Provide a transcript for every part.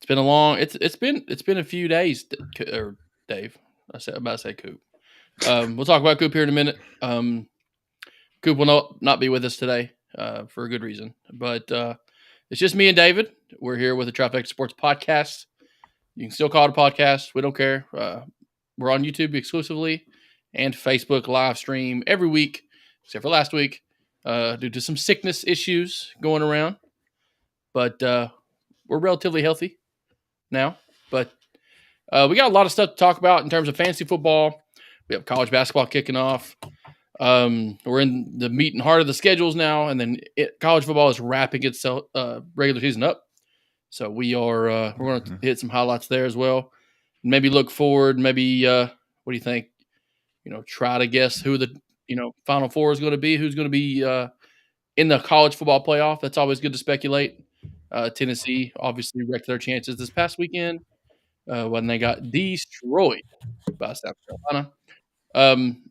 It's been a long. It's been a few days, or Dave. I'm about to say Coop. We'll talk about Coop here in a minute. Coop will not be with us today for a good reason, but it's just me and David. We're here with the Trifecta Sports Podcast. You can still call it a podcast. We don't care. We're on YouTube exclusively and Facebook live stream every week, except for last week, due to some sickness issues going around. But we're relatively healthy now. But we got a lot of stuff to talk about in terms of fantasy football. We have college basketball kicking off. We're in the meat and heart of the schedules now, and then college football is wrapping its regular season up. So we're going to hit some highlights there as well. Maybe look forward. Maybe what do you think? Try to guess who the Final Four is going to be. Who's going to be in the college football playoff? That's always good to speculate. Tennessee obviously wrecked their chances this past weekend when they got destroyed by South Carolina.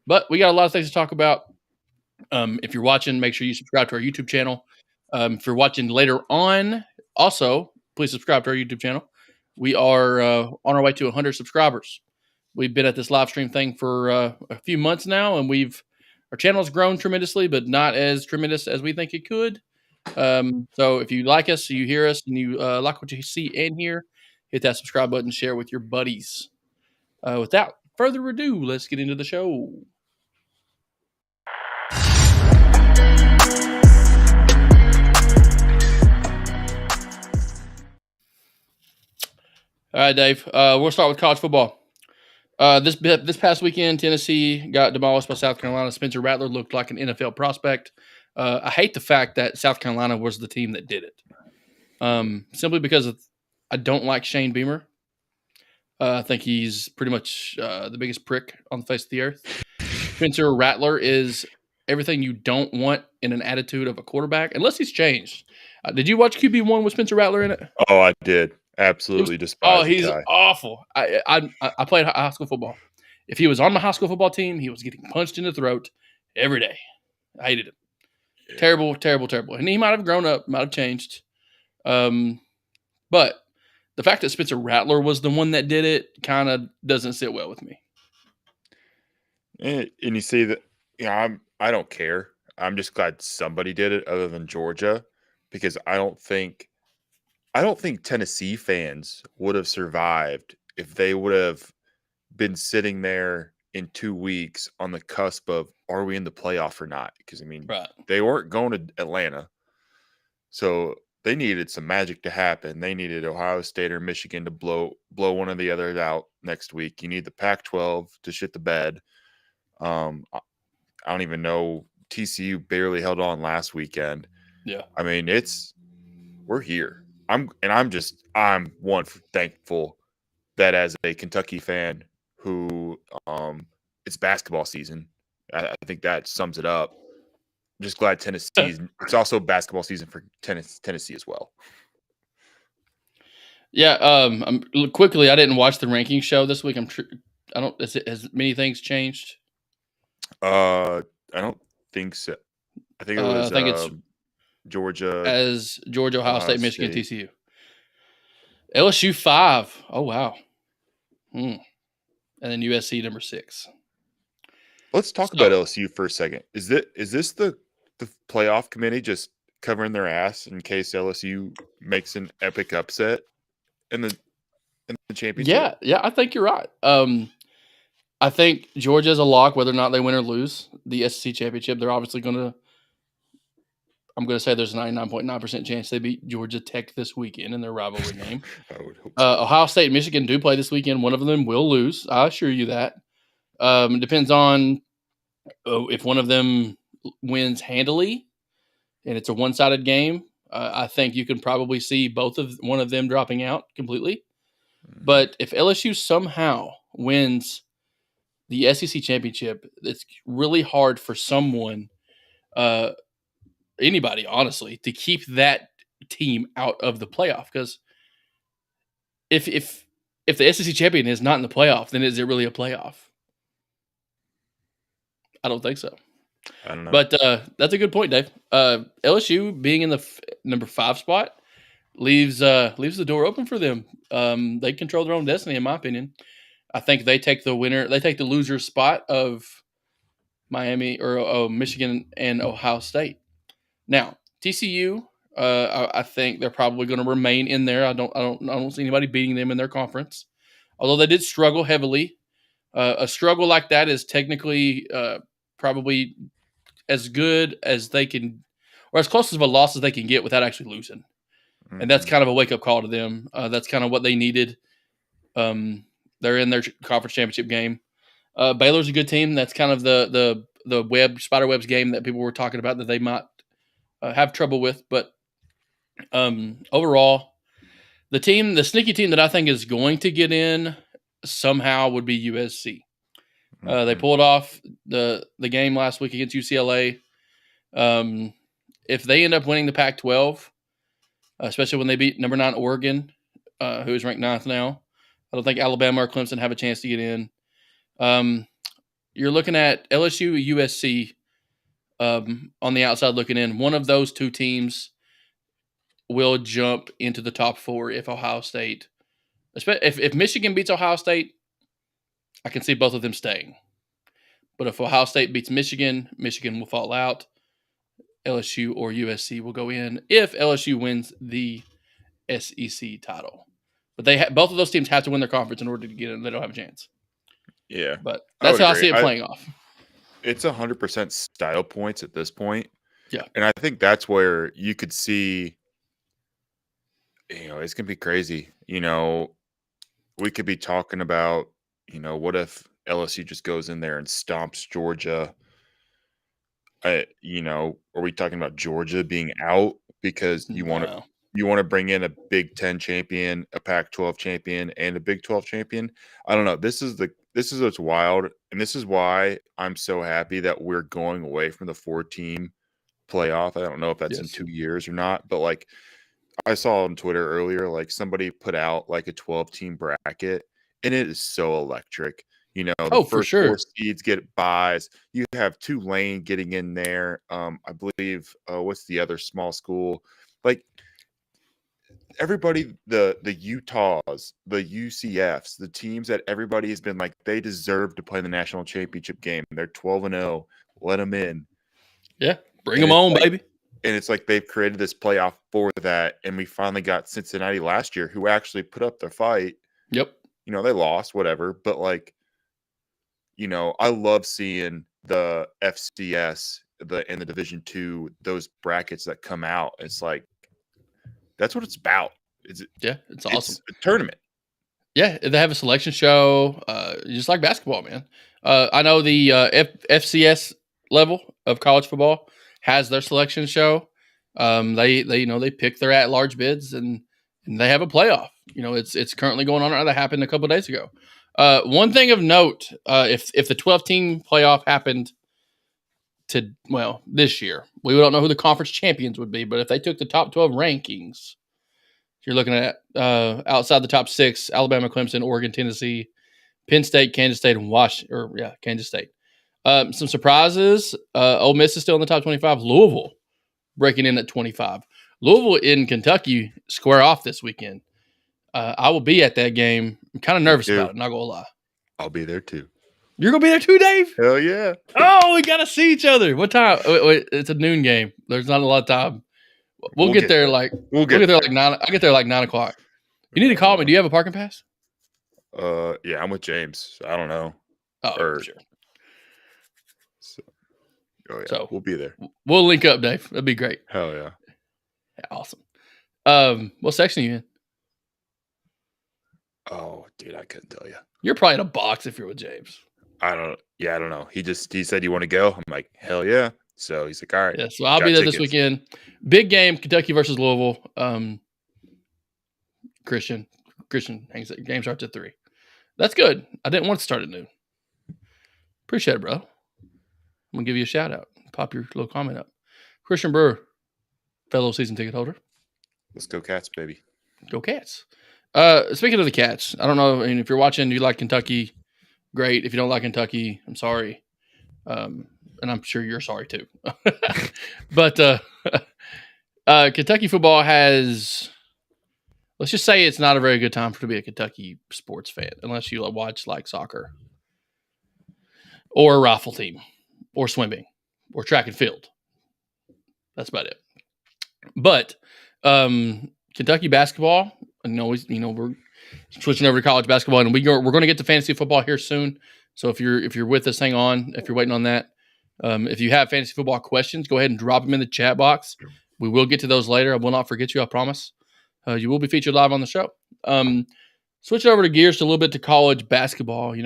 But we got a lot of things to talk about. If you're watching, make sure you subscribe to our YouTube channel. If you're watching later on, also, please subscribe to our YouTube channel. We are on our way to 100 subscribers. We've been at this live stream thing for a few months now, and our channel has grown tremendously, but not as tremendous as we think it could. So if you like us, you hear us, and you like what you see and hear, hit that subscribe button, share with your buddies. Without further ado, let's get into the show. All right, Dave. We'll start with college football. This past weekend, Tennessee got demolished by South Carolina. Spencer Rattler looked like an NFL prospect. I hate the fact that South Carolina was the team that did it. Simply because I don't like Shane Beamer. I think he's pretty much the biggest prick on the face of the earth. Spencer Rattler is everything you don't want in an attitude of a quarterback, unless he's changed. Did you watch QB1 with Spencer Rattler in it? Oh, I did. Absolutely despise he's awful. I played high school football. If he was on my high school football team, he was getting punched in the throat every day. I hated him. Yeah. Terrible, terrible, terrible. And he might have grown up, might have changed. But the fact that Spencer Rattler was the one that did it kind of doesn't sit well with me. And you see that, I don't care. I'm just glad somebody did it other than Georgia, because I don't think Tennessee fans would have survived if they would have been sitting there in 2 weeks on the cusp of, are we in the playoff or not? Because, right. They weren't going to Atlanta. So they needed some magic to happen. They needed Ohio State or Michigan to blow one of the others out next week. You need the Pac-12 to shit the bed. I don't even know. TCU barely held on last weekend. Yeah. We're here. I'm one thankful that as a Kentucky fan who it's basketball season. I think that sums it up. I'm just glad Tennessee. It's also basketball season for Tennessee as well. Yeah. Quickly, I didn't watch the ranking show this week. Has many things changed? I don't think so. I think it was. I think it's Georgia, Ohio State, Michigan, TCU. LSU 5. Oh wow. And then USC number 6. Let's talk about LSU for a second. Is this the playoff committee just covering their ass in case LSU makes an epic upset in the championship? Yeah, I think you're right. I think Georgia's a lock whether or not they win or lose the SEC championship. They're obviously going to. I'm going to say there's a 99.9% chance they beat Georgia Tech this weekend in their rivalry game. I would hope so. Ohio State and Michigan do play this weekend. One of them will lose. I assure you that. It depends on if one of them wins handily and it's a one-sided game. I think you can probably see one of them dropping out completely. But if LSU somehow wins the SEC championship, it's really hard for someone anybody, honestly, to keep that team out of the playoff. Because if the SEC champion is not in the playoff, then is it really a playoff? I don't think so. I don't know. But that's a good point, Dave. LSU being in the number 5 spot, leaves the door open for them. They control their own destiny, in my opinion. I think they take the winner. They take the loser spot of Miami or Michigan and Ohio State. Now TCU, I think they're probably going to remain in there. I don't see anybody beating them in their conference. Although they did struggle heavily. A struggle like that is technically probably as good as they can, or as close of a loss as they can get without actually losing. And that's kind of a wake up call to them. That's kind of what they needed. They're in their conference championship game. Baylor's a good team. That's kind of the spiderwebs game that people were talking about that they might have trouble with. But overall, the sneaky team that I think is going to get in somehow would be USC. They pulled off the game last week against UCLA. If they end up winning the Pac-12, especially when they beat number 9 Oregon, who is ranked 9th now, I don't think Alabama or Clemson have a chance to get in. You're looking at LSU, USC on the outside looking in. One of those two teams will jump into the top 4 if Ohio State, if Michigan beats Ohio State, I can see both of them staying. But if Ohio State beats Michigan, Michigan will fall out. LSU or USC will go in if LSU wins the SEC title. But both of those teams have to win their conference in order to get in. They don't have a chance. Yeah. But that's how I see it playing off. It's 100% style points at this point. Yeah. And I think that's where you could see, it's going to be crazy. We could be talking about, what if LSU just goes in there and stomps Georgia? Are we talking about Georgia being out because you want to bring in a Big Ten champion, a Pac-12 champion, and a Big 12 champion? I don't know. This is what's wild, and this is why I'm so happy that we're going away from the 4-team playoff. I don't know if that's in 2 years or not, but like I saw on Twitter earlier, like somebody put out like a 12-team bracket, and it is so electric. The first 4 seeds get buys. You have Tulane getting in there. I believe what's the other small school? Like everybody, the Utahs, the UCFs, the teams that everybody has been like they deserve to play the national championship game. They're 12-0. Let them in. Yeah, bring them on, baby. And it's like they've created this playoff for that, and we finally got Cincinnati last year, who actually put up their fight. Yep. They lost, whatever, but like. I love seeing the FCS, and the Division II, those brackets that come out. It's like that's what it's about. It's awesome. It's a tournament. Yeah, they have a selection show, just like basketball, man. I know the FCS level of college football has their selection show. They pick their at-large bids and they have a playoff. It's currently going on. That happened a couple of days ago. One thing of note, if the 12-team playoff happened this year, we don't know who the conference champions would be, but if they took the top 12 rankings, you're looking at outside the top 6, Alabama, Clemson, Oregon, Tennessee, Penn State, Kansas State, and Kansas State. Some surprises. Ole Miss is still in the top 25. Louisville breaking in at 25. Louisville in Kentucky square off this weekend. I will be at that game. I'm kind of nervous about it, not going to lie. I'll be there too. You're going to be there too, Dave? Hell yeah. Oh, we got to see each other. What time? Wait, it's a noon game. There's not a lot of time. We'll get there like 9. I get there like 9 o'clock. You need to call me. Do you have a parking pass? Yeah, I'm with James. I don't know. Oh, for sure. So we'll be there. We'll link up, Dave. That'd be great. Hell yeah. Awesome. What section are you in? Oh, dude, I couldn't tell you. You're probably in a box if you're with James. I don't know. He said, "You want to go?" I'm like, "Hell yeah!" So he's like, "All right." Yeah, so I'll be there this weekend. Big game, Kentucky versus Louisville. Christian hangs it. Game starts at 3. That's good. I didn't want to start at noon. Appreciate it, bro. I'm gonna give you a shout out. Pop your little comment up. Christian Brewer, fellow season ticket holder. Let's go Cats, baby. Go Cats. Speaking of the Cats, I don't know. I mean, if you're watching, you like Kentucky, great. If you don't like Kentucky, I'm sorry. And I'm sure you're sorry too. But Kentucky football has let's just say it's not a very good time to be a Kentucky sports fan unless you watch like soccer or a rifle team or swimming or track and field. That's about it. But Kentucky basketball, we're switching over to college basketball, and we're going to get to fantasy football here soon. So if you're with us, hang on. If you're waiting on that, if you have fantasy football questions, go ahead and drop them in the chat box. We will get to those later. I will not forget you. I promise. You will be featured live on the show. Switching over to gears a little bit to college basketball.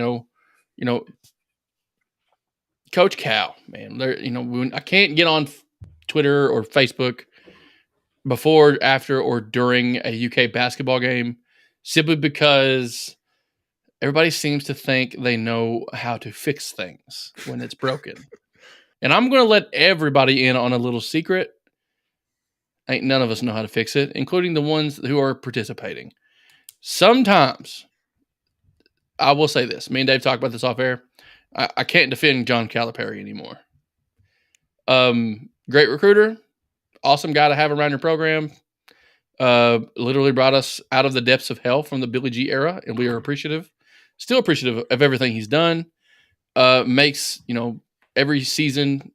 Coach Cal, man. I can't get on Twitter or Facebook before, after, or during a UK basketball game simply because everybody seems to think they know how to fix things when it's broken. And I'm going to let everybody in on a little secret. Ain't none of us know how to fix it, including the ones who are participating. Sometimes, I will say this. Me and Dave talked about this off air. I can't defend John Calipari anymore. Great recruiter. Awesome guy to have around your program. Literally brought us out of the depths of hell from the Billy G era, and we are appreciative. Still appreciative of everything he's done. Makes, every season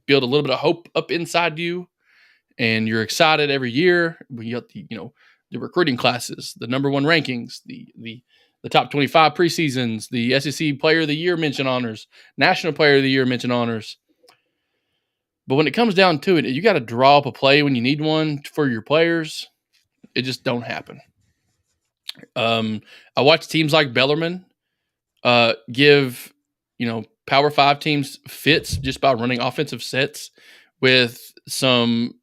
build a little bit of hope up inside you, and you're excited every year. We got the recruiting classes, the number one rankings, the top 25 preseasons, the SEC Player of the Year mention honors, National Player of the Year mention honors. But when it comes down to it, you got to draw up a play when you need one for your players. It just don't happen. I watch teams like Bellarmine give, Power 5 teams fits just by running offensive sets with some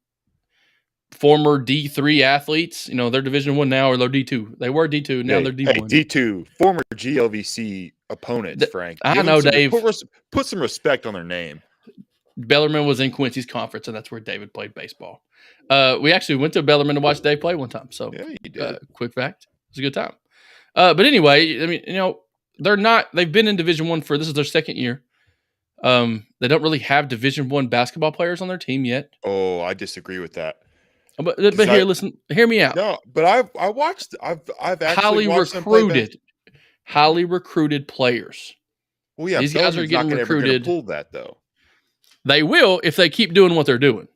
former D3 athletes. They're Division I now, or they're D2. They were D2, now they're D1. Hey, D2, former GLVC opponents, Frank. I know, Dave. Put some respect on their name. Bellarmine was in Quincy's conference, and that's where David played baseball. We actually went to Bellarmine to watch Dave play one time. So, yeah, you did. Quick fact, it was a good time. But anyway, I mean, they're not. They've been in Division I this is their second year. They don't really have Division I basketball players on their team yet. Oh, I disagree with that. But listen, hear me out. No, but I've actually watched highly recruited players. Well, yeah, these guys are getting recruited. Pull that though. They will if they keep doing what they're doing.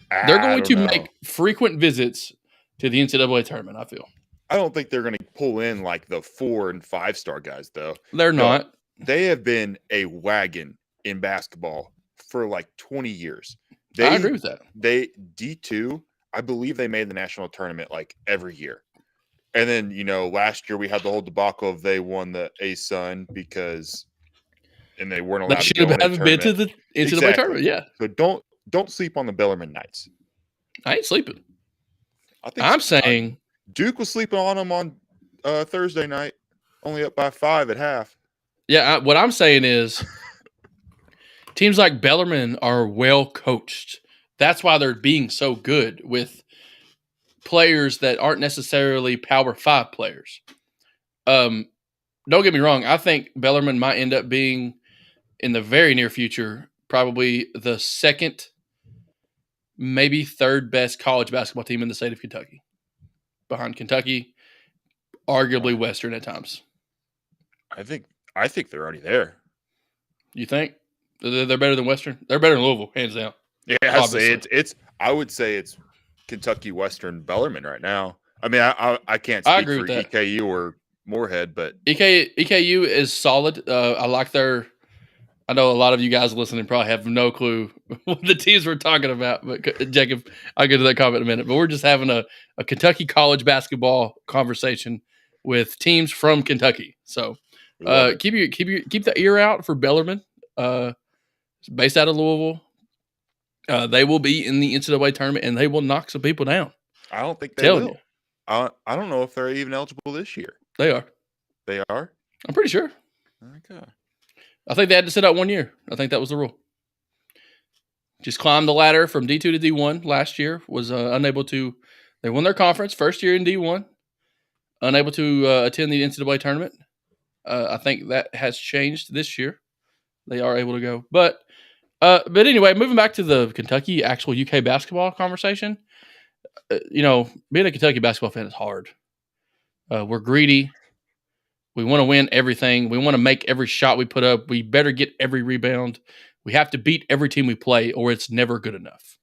They're going to make frequent visits to the NCAA tournament, I feel. I don't think they're going to pull in like the 4 and 5 star guys, though. They're not. They have been a wagon in basketball for like 20 years. I agree with that. D2, I believe they made the national tournament like every year. And then, last year we had the whole debacle of they won the ASUN because and they weren't allowed to go in the tournament. They should have been to the NCAA tournament, yeah. So don't sleep on the Bellarmine Knights. I ain't sleeping. I'm saying Duke was sleeping on them on Thursday night, only up by 5 at half. Yeah, what I'm saying is teams like Bellarmine are well coached. That's why they're being so good with players that aren't necessarily Power 5 players. Don't get me wrong. I think Bellarmine might end up being, in the very near future, probably the second, maybe third best college basketball team in the state of Kentucky. Behind Kentucky, arguably Western at times. I think they're already there. You think? They're better than Western? They're better than Louisville, hands down. Yeah, I would say it's Kentucky, Western, Bellarmine right now. I mean, I can't speak for EKU or Moorhead, but EKU is solid. I like their. I know a lot of you guys listening probably have no clue what the teams we're talking about, but Jacob, I'll get to that comment in a minute. But we're just having a Kentucky college basketball conversation with teams from Kentucky. So keep the ear out for Bellarmine. Based out of Louisville. They will be in the NCAA tournament, and they will knock some people down. I don't think they will. I don't know if they're even eligible this year. They are. They are? I'm pretty sure. Okay. I think they had to sit out 1 year. I think that was the rule. Just climbed the ladder from D2 to D1 last year. Was unable to. They won their conference first year in D1. Unable to attend the NCAA tournament. I think that has changed this year. They are able to go. But anyway, moving back to the Kentucky actual UK basketball conversation. being a Kentucky basketball fan is hard. We're greedy. We want to win everything. We want to make every shot we put up. We better get every rebound. We have to beat every team we play, or it's never good enough.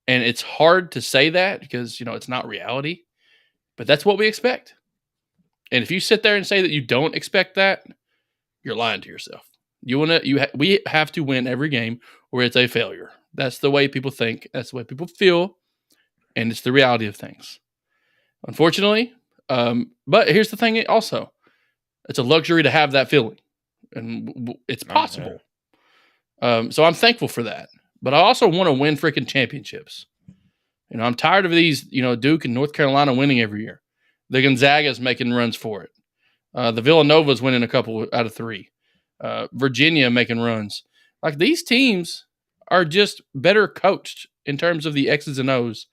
And it's hard to say that because, it's not reality, but that's what we expect. And if you sit there and say that you don't expect that, you're lying to yourself. We have to win every game or it's a failure. That's the way people think. That's the way people feel. And it's the reality of things. Unfortunately, but here's the thing also. It's a luxury to have that feeling. And it's possible. So I'm thankful for that. But I also want to win freaking championships. I'm tired of these, Duke and North Carolina winning every year. The Gonzaga's making runs for it. The Villanova's winning a couple out of 3. Virginia making runs. Like, these teams are just better coached in terms of the X's and O's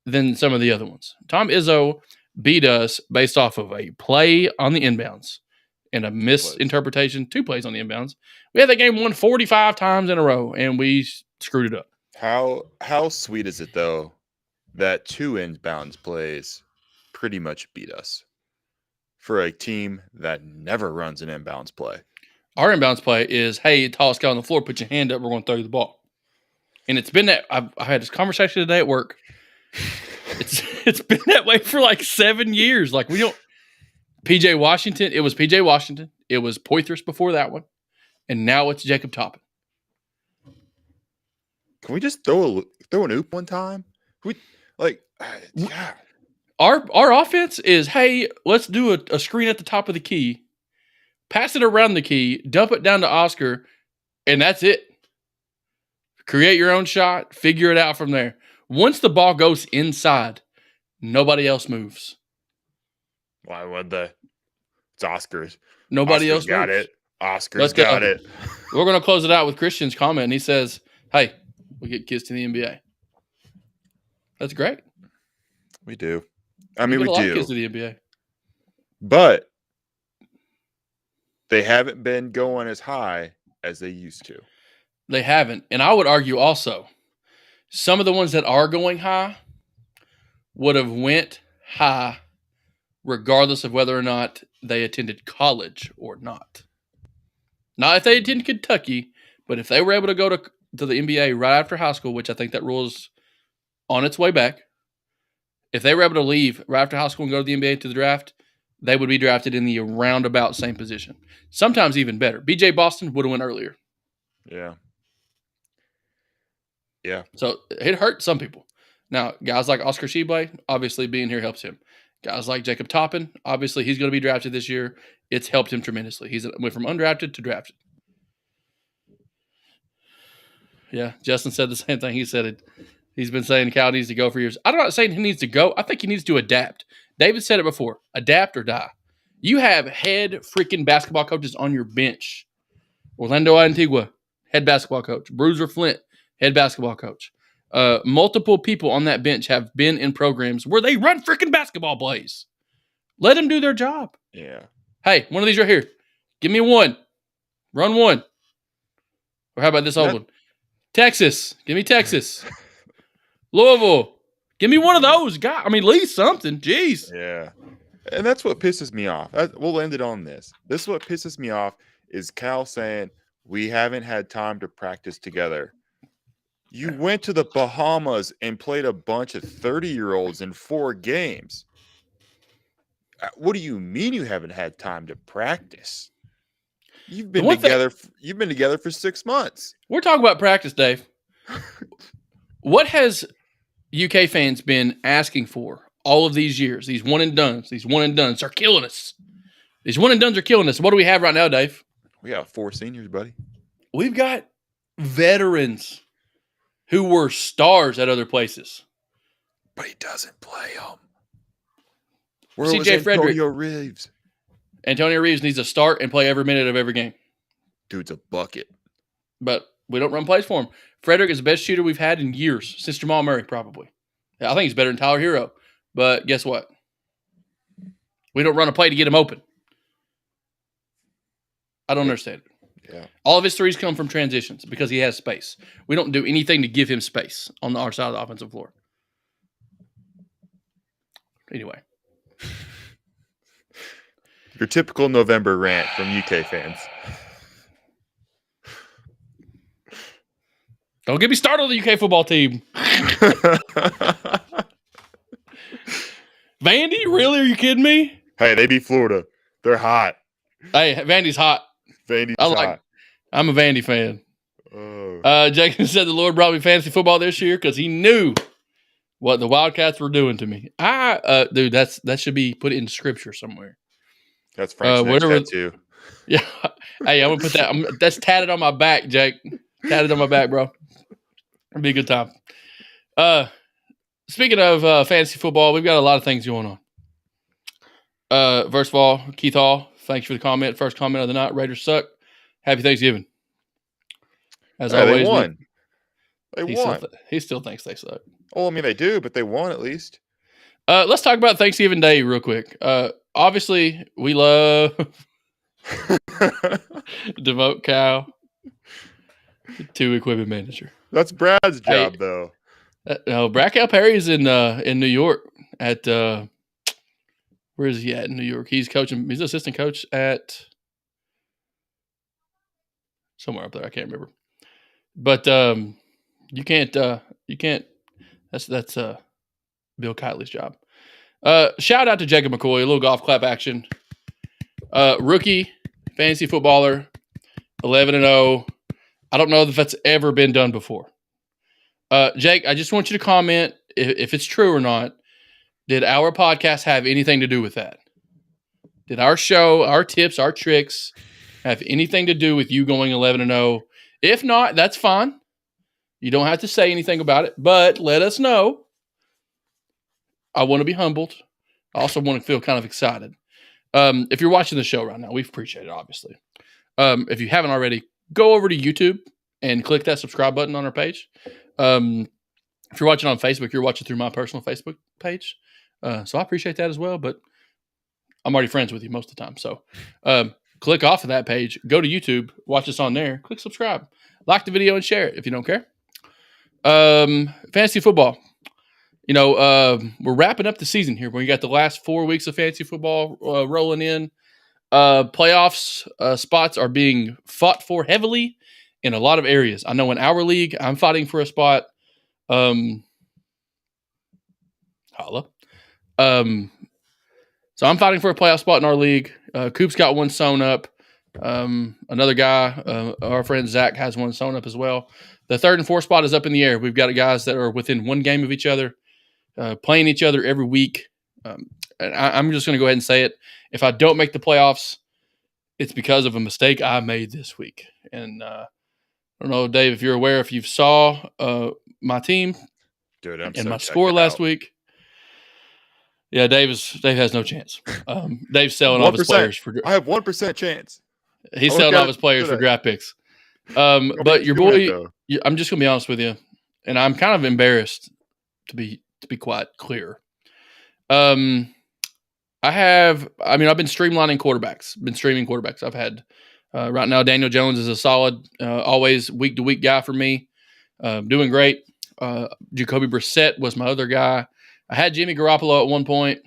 than some of the other ones. Tom Izzo beat us based off of a play on the inbounds and a misinterpretation, 2 plays on the inbounds. We had that game won 45 times in a row, and we screwed it up. How sweet is it, though, that 2 inbounds plays pretty much beat us for a team that never runs an inbounds play? Our inbounds play is, hey, tallest guy on the floor, put your hand up, we're going to throw you the ball. And it's been that. I had this conversation today at work. It's been that way for like 7 years. Like, we don't. PJ Washington. It was PJ Washington. It was Poitras before that one, and now it's Jacob Toppin. Can we just throw an oop one time? Yeah. Our offense is, hey, let's do a screen at the top of the key, pass it around the key, dump it down to Oscar, and that's it. Create your own shot, figure it out from there. Once the ball goes inside, nobody else moves. Why would they? It's Oscars. Nobody else got moves. it. Oscars got it. We're going to close it out with Christian's comment, and he says, hey, we get kids to the NBA. That's great. We do. I mean, we get a lot do. of kids to the NBA. But they haven't been going as high as they used to. They haven't. And I would argue also, some of the ones that are going high would have went high regardless of whether or not they attended college or not. Not if they attended Kentucky, but if they were able to go to the NBA right after high school, which I think that rule is on its way back. If they were able to leave right after high school and go to the NBA to the draft, they would be drafted in the roundabout same position. Sometimes even better. BJ Boston would have went earlier. Yeah. Yeah. So it hurt some people. Now, guys like Oscar Tshiebwe, obviously being here helps him. Guys like Jacob Toppin, obviously he's going to be drafted this year. It's helped him tremendously. He's went from undrafted to drafted. Yeah, Justin said the same thing. He said it. He's been saying Cal needs to go for years. I'm not saying he needs to go. I think he needs to adapt. David said it before. Adapt or die. You have head freaking basketball coaches on your bench. Orlando Antigua, head basketball coach. Bruiser Flint, head basketball coach. Multiple people on that bench have been in programs where they run freaking basketball plays. Let them do their job. Yeah. Hey, one of these right here. Give me one. Run one. Or how about this old one? Texas. Give me Texas. Louisville. Give me one of those. God, I mean, at least something. Jeez. Yeah. And that's what pisses me off. We'll end it on this. This is what pisses me off is Cal saying we haven't had time to practice together. You went to the Bahamas and played a bunch of 30-year-olds in 4 games. What do you mean you haven't had time to practice? You've been together. You've been together for 6 months. We're talking about practice, Dave. What has UK fans been asking for all of these years? These one and dones. These one and dones are killing us. These one and dones are killing us. What do we have right now, Dave? We got 4 seniors, buddy. We've got veterans who were stars at other places. But he doesn't play them. Where was Antonio Reeves? Antonio Reeves needs to start and play every minute of every game. Dude's a bucket. But we don't run plays for him. Frederick is the best shooter we've had in years, since Jamal Murray, probably. I think he's better than Tyler Hero. But guess what? We don't run a play to get him open. I don't understand it. Yeah. All of his threes come from transitions because he has space. We don't do anything to give him space on our side of the offensive floor. Anyway. Your typical November rant from UK fans. Don't get me started on the UK football team. Vandy? Really? Are you kidding me? Hey, they beat Florida. They're hot. Hey, Vandy's hot. Vandy's hot. I'm a Vandy fan. Oh. Jacob said the Lord brought me fantasy football this year because he knew what the Wildcats were doing to me. Dude, that should be put in scripture somewhere. That's Frank's next tattoo. Yeah. Hey, I'm gonna put that. That's tatted on my back, Jake. Tatted on my back, bro. It'll be a good time. Speaking of fantasy football, we've got a lot of things going on. First of all, Keith Hall, thanks for the comment. First comment of the night. Raiders suck. Happy Thanksgiving. As always, they won. They won. He still thinks they suck. Well, I mean, they do, but they won at least. Let's talk about Thanksgiving Day real quick. Obviously, we love Devote Cow to equipment manager. That's Brad's job, though. No, Brad Calipari's in New York at where is he at in New York? He's coaching. He's an assistant coach at somewhere up there. I can't remember. But you can't. That's Bill Kitely's job. Shout out to Jacob McCoy. A little golf clap action. Rookie fantasy footballer, 11-0. I don't know if that's ever been done before. Jake, I just want you to comment if it's true or not. Did our podcast have anything to do with that? Did our show, our tips, our tricks have anything to do with you going 11-0? If not, that's fine. You don't have to say anything about it, but let us know. I want to be humbled. I also want to feel kind of excited. If you're watching the show right now, we appreciate it, obviously. If you haven't already, go over to YouTube and click that subscribe button on our page. If you're watching on Facebook, you're watching through my personal Facebook page. So I appreciate that as well, but I'm already friends with you most of the time. So click off of that page, go to YouTube, watch us on there, click subscribe, like the video and share it if you don't care. Fantasy football. You know, we're wrapping up the season here. We got the last 4 weeks of fantasy football rolling in. Playoffs spots are being fought for heavily in a lot of areas. I know in our league, I'm fighting for a spot. Holla. So I'm fighting for a playoff spot in our league. Coop's got one sewn up. Another guy, our friend Zach, has one sewn up as well. The third and fourth spot is up in the air. We've got guys that are within one game of each other, playing each other every week. And I'm just going to go ahead and say it. If I don't make the playoffs, it's because of a mistake I made this week. And I don't know, Dave, if you're aware, if you saw my team and my score last week. Yeah, Dave has no chance. Dave's selling off his players I have 1% chance. He's selling off his players for draft picks. But your boy, I'm just gonna be honest with you, and I'm kind of embarrassed to be quite clear. I've been streamlining quarterbacks. I've had right now Daniel Jones is a solid, always week to week guy for me. Doing great. Jacoby Brissett was my other guy. I had Jimmy Garoppolo at one point.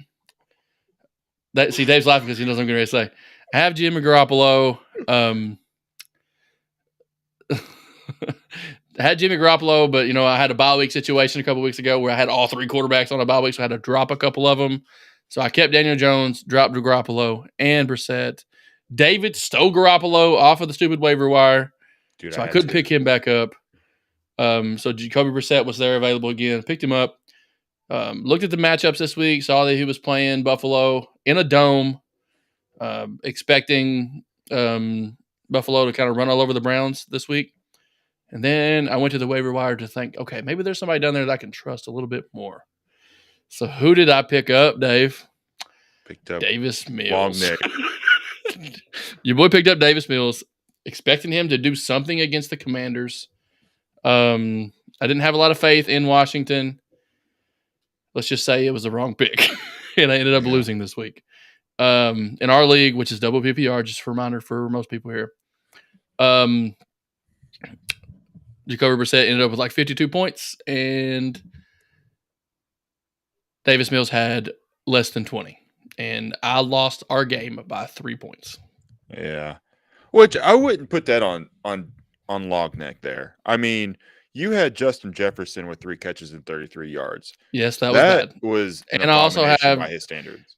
Dave's laughing because he knows what I'm going to say. I have Jimmy Garoppolo. I had Jimmy Garoppolo, but I had a bye week situation a couple weeks ago where I had all three quarterbacks on a bye week, so I had to drop a couple of them. So I kept Daniel Jones, dropped Garoppolo and Brissett. David stole Garoppolo off of the stupid waiver wire, so I couldn't pick him back up. So Jacoby Brissett was there available again. Picked him up. Looked at the matchups this week, saw that he was playing Buffalo in a dome, expecting Buffalo to kind of run all over the Browns this week. And then I went to the waiver wire to think, okay, maybe there's somebody down there that I can trust a little bit more. So who did I pick up, Dave? Picked up Davis Mills. Long neck. Your boy picked up Davis Mills, expecting him to do something against the Commanders. I didn't have a lot of faith in Washington. Let's just say it was the wrong pick, and I ended up losing this week. In our league, which is double PPR, just a reminder for most people here, Jacoby Brissett ended up with like 52 points, and Davis Mills had less than 20. And I lost our game by 3 points. Yeah. Which I wouldn't put that on Logneck there. I mean, you had Justin Jefferson with 3 catches and 33 yards. Yes, that was bad. Was an And I also abomination have by his standards.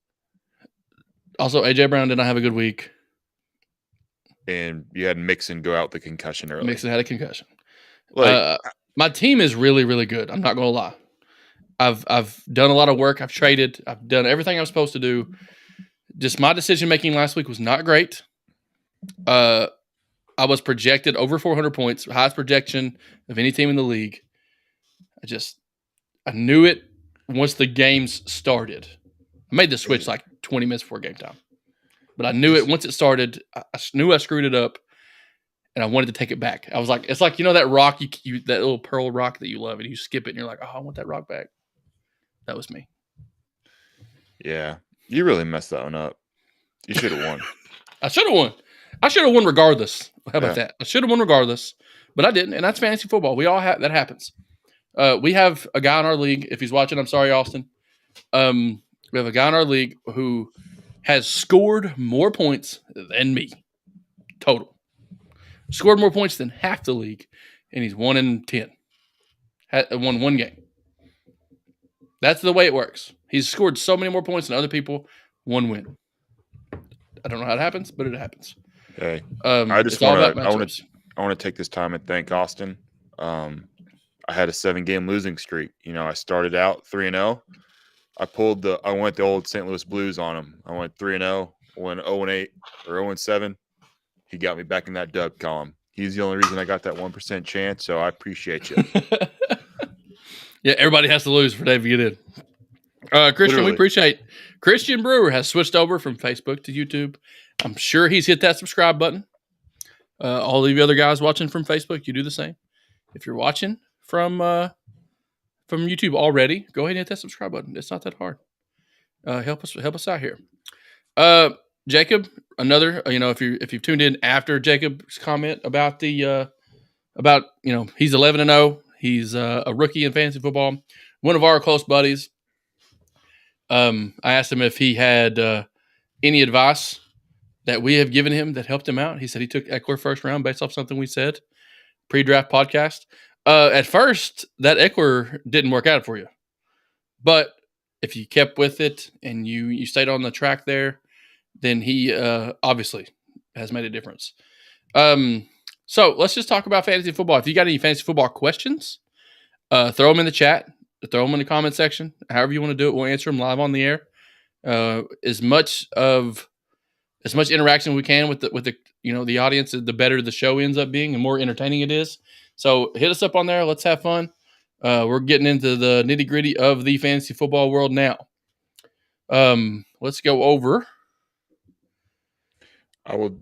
also AJ Brown did not have a good week. And you had Mixon go out the concussion early. Mixon had a concussion. Like, my team is really, really good. I'm not gonna lie. I've done a lot of work. I've traded. I've done everything I'm supposed to do. Just my decision making last week was not great. I was projected over 400 points, highest projection of any team in the league. I knew it once the games started. I made the switch like 20 minutes before game time, but I knew it once it started. I knew I screwed it up, and I wanted to take it back. I was like, it's like, that rock, you that little pearl rock that you love, and you skip it, and you're like, oh, I want that rock back. That was me. Yeah, you really messed that one up. You should have won. I should have won. I should have won regardless. How about that? I should have won regardless, but I didn't, and that's fantasy football. We all have that happens. We have a guy in our league. If he's watching, I'm sorry, Austin. We have a guy in our league who has scored more points than me. Total. Scored more points than half the league, and he's 1-10. Won one game. That's the way it works. He's scored so many more points than other people. One win. I don't know how it happens, but it happens. Okay. I just want to take this time and thank Austin. I had a 7-game losing streak. I started out 3-0. I went the old St. Louis Blues on him. I went 3-0, went 0-8 or 0-7. He got me back in that dub column. He's the only reason I got that 1% chance, so I appreciate you. Yeah, everybody has to lose for Dave to get in. Christian, Literally. We appreciate. Christian Brewer has switched over from Facebook to YouTube. I'm sure he's hit that subscribe button. All of you other guys watching from Facebook, you do the same. If you're watching from YouTube already, go ahead and hit that subscribe button. It's not that hard. Help us out here. Jacob, another. If you've tuned in after Jacob's comment about he's 11-0. He's a rookie in fantasy football. One of our close buddies. I asked him if he had any advice that we have given him that helped him out. He said he took Eckler first round based off something we said pre-draft podcast. At first, that Eckler didn't work out for you, but if you kept with it and you stayed on the track there, then he obviously has made a difference. So let's just talk about fantasy football. If you got any fantasy football questions, throw them in the chat. Throw them in the comment section. However you want to do it, we'll answer them live on the air. As much interaction we can with the audience, the better the show ends up being, and more entertaining it is. So hit us up on there. Let's have fun. We're getting into the nitty gritty of the fantasy football world now. Let's go over.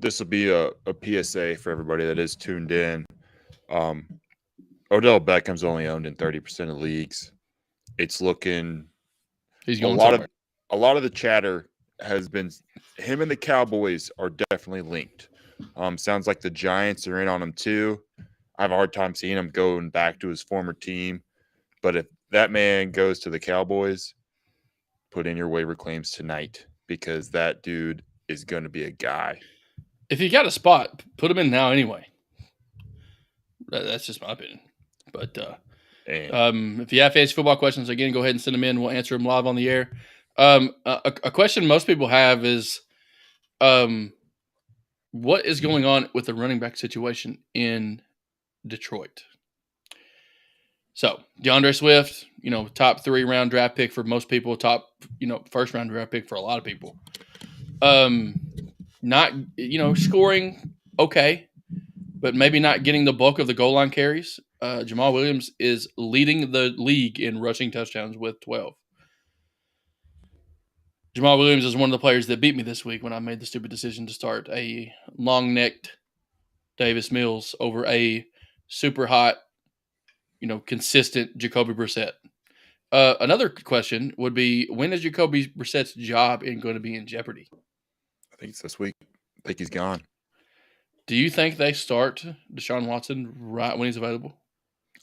This will be a PSA for everybody that is tuned in. Odell Beckham's only owned in 30% of leagues. It's looking he's going a lot of the chatter has been him and the Cowboys are definitely linked. Sounds like the Giants are in on him too. I have a hard time seeing him going back to his former team. But if that man goes to the Cowboys, put in your waiver claims tonight because that dude is going to be a guy. If you got a spot, put him in now anyway. That's just my opinion. But if you have fantasy football questions, again, go ahead and send them in. We'll answer them live on the air. A question most people have is, what is going on with the running back situation in Detroit? So DeAndre Swift, top 3 round draft pick for most people, top, first round draft pick for a lot of people. Not, scoring okay, but maybe not getting the bulk of the goal line carries. Jamal Williams is leading the league in rushing touchdowns with 12. Jamal Williams is one of the players that beat me this week when I made the stupid decision to start a long-necked Davis Mills over a super hot, consistent Jacoby Brissett. Another question would be, when is Jacoby Brissett's job going to be in jeopardy? I think it's this week. I think he's gone. Do you think they start Deshaun Watson right when he's available?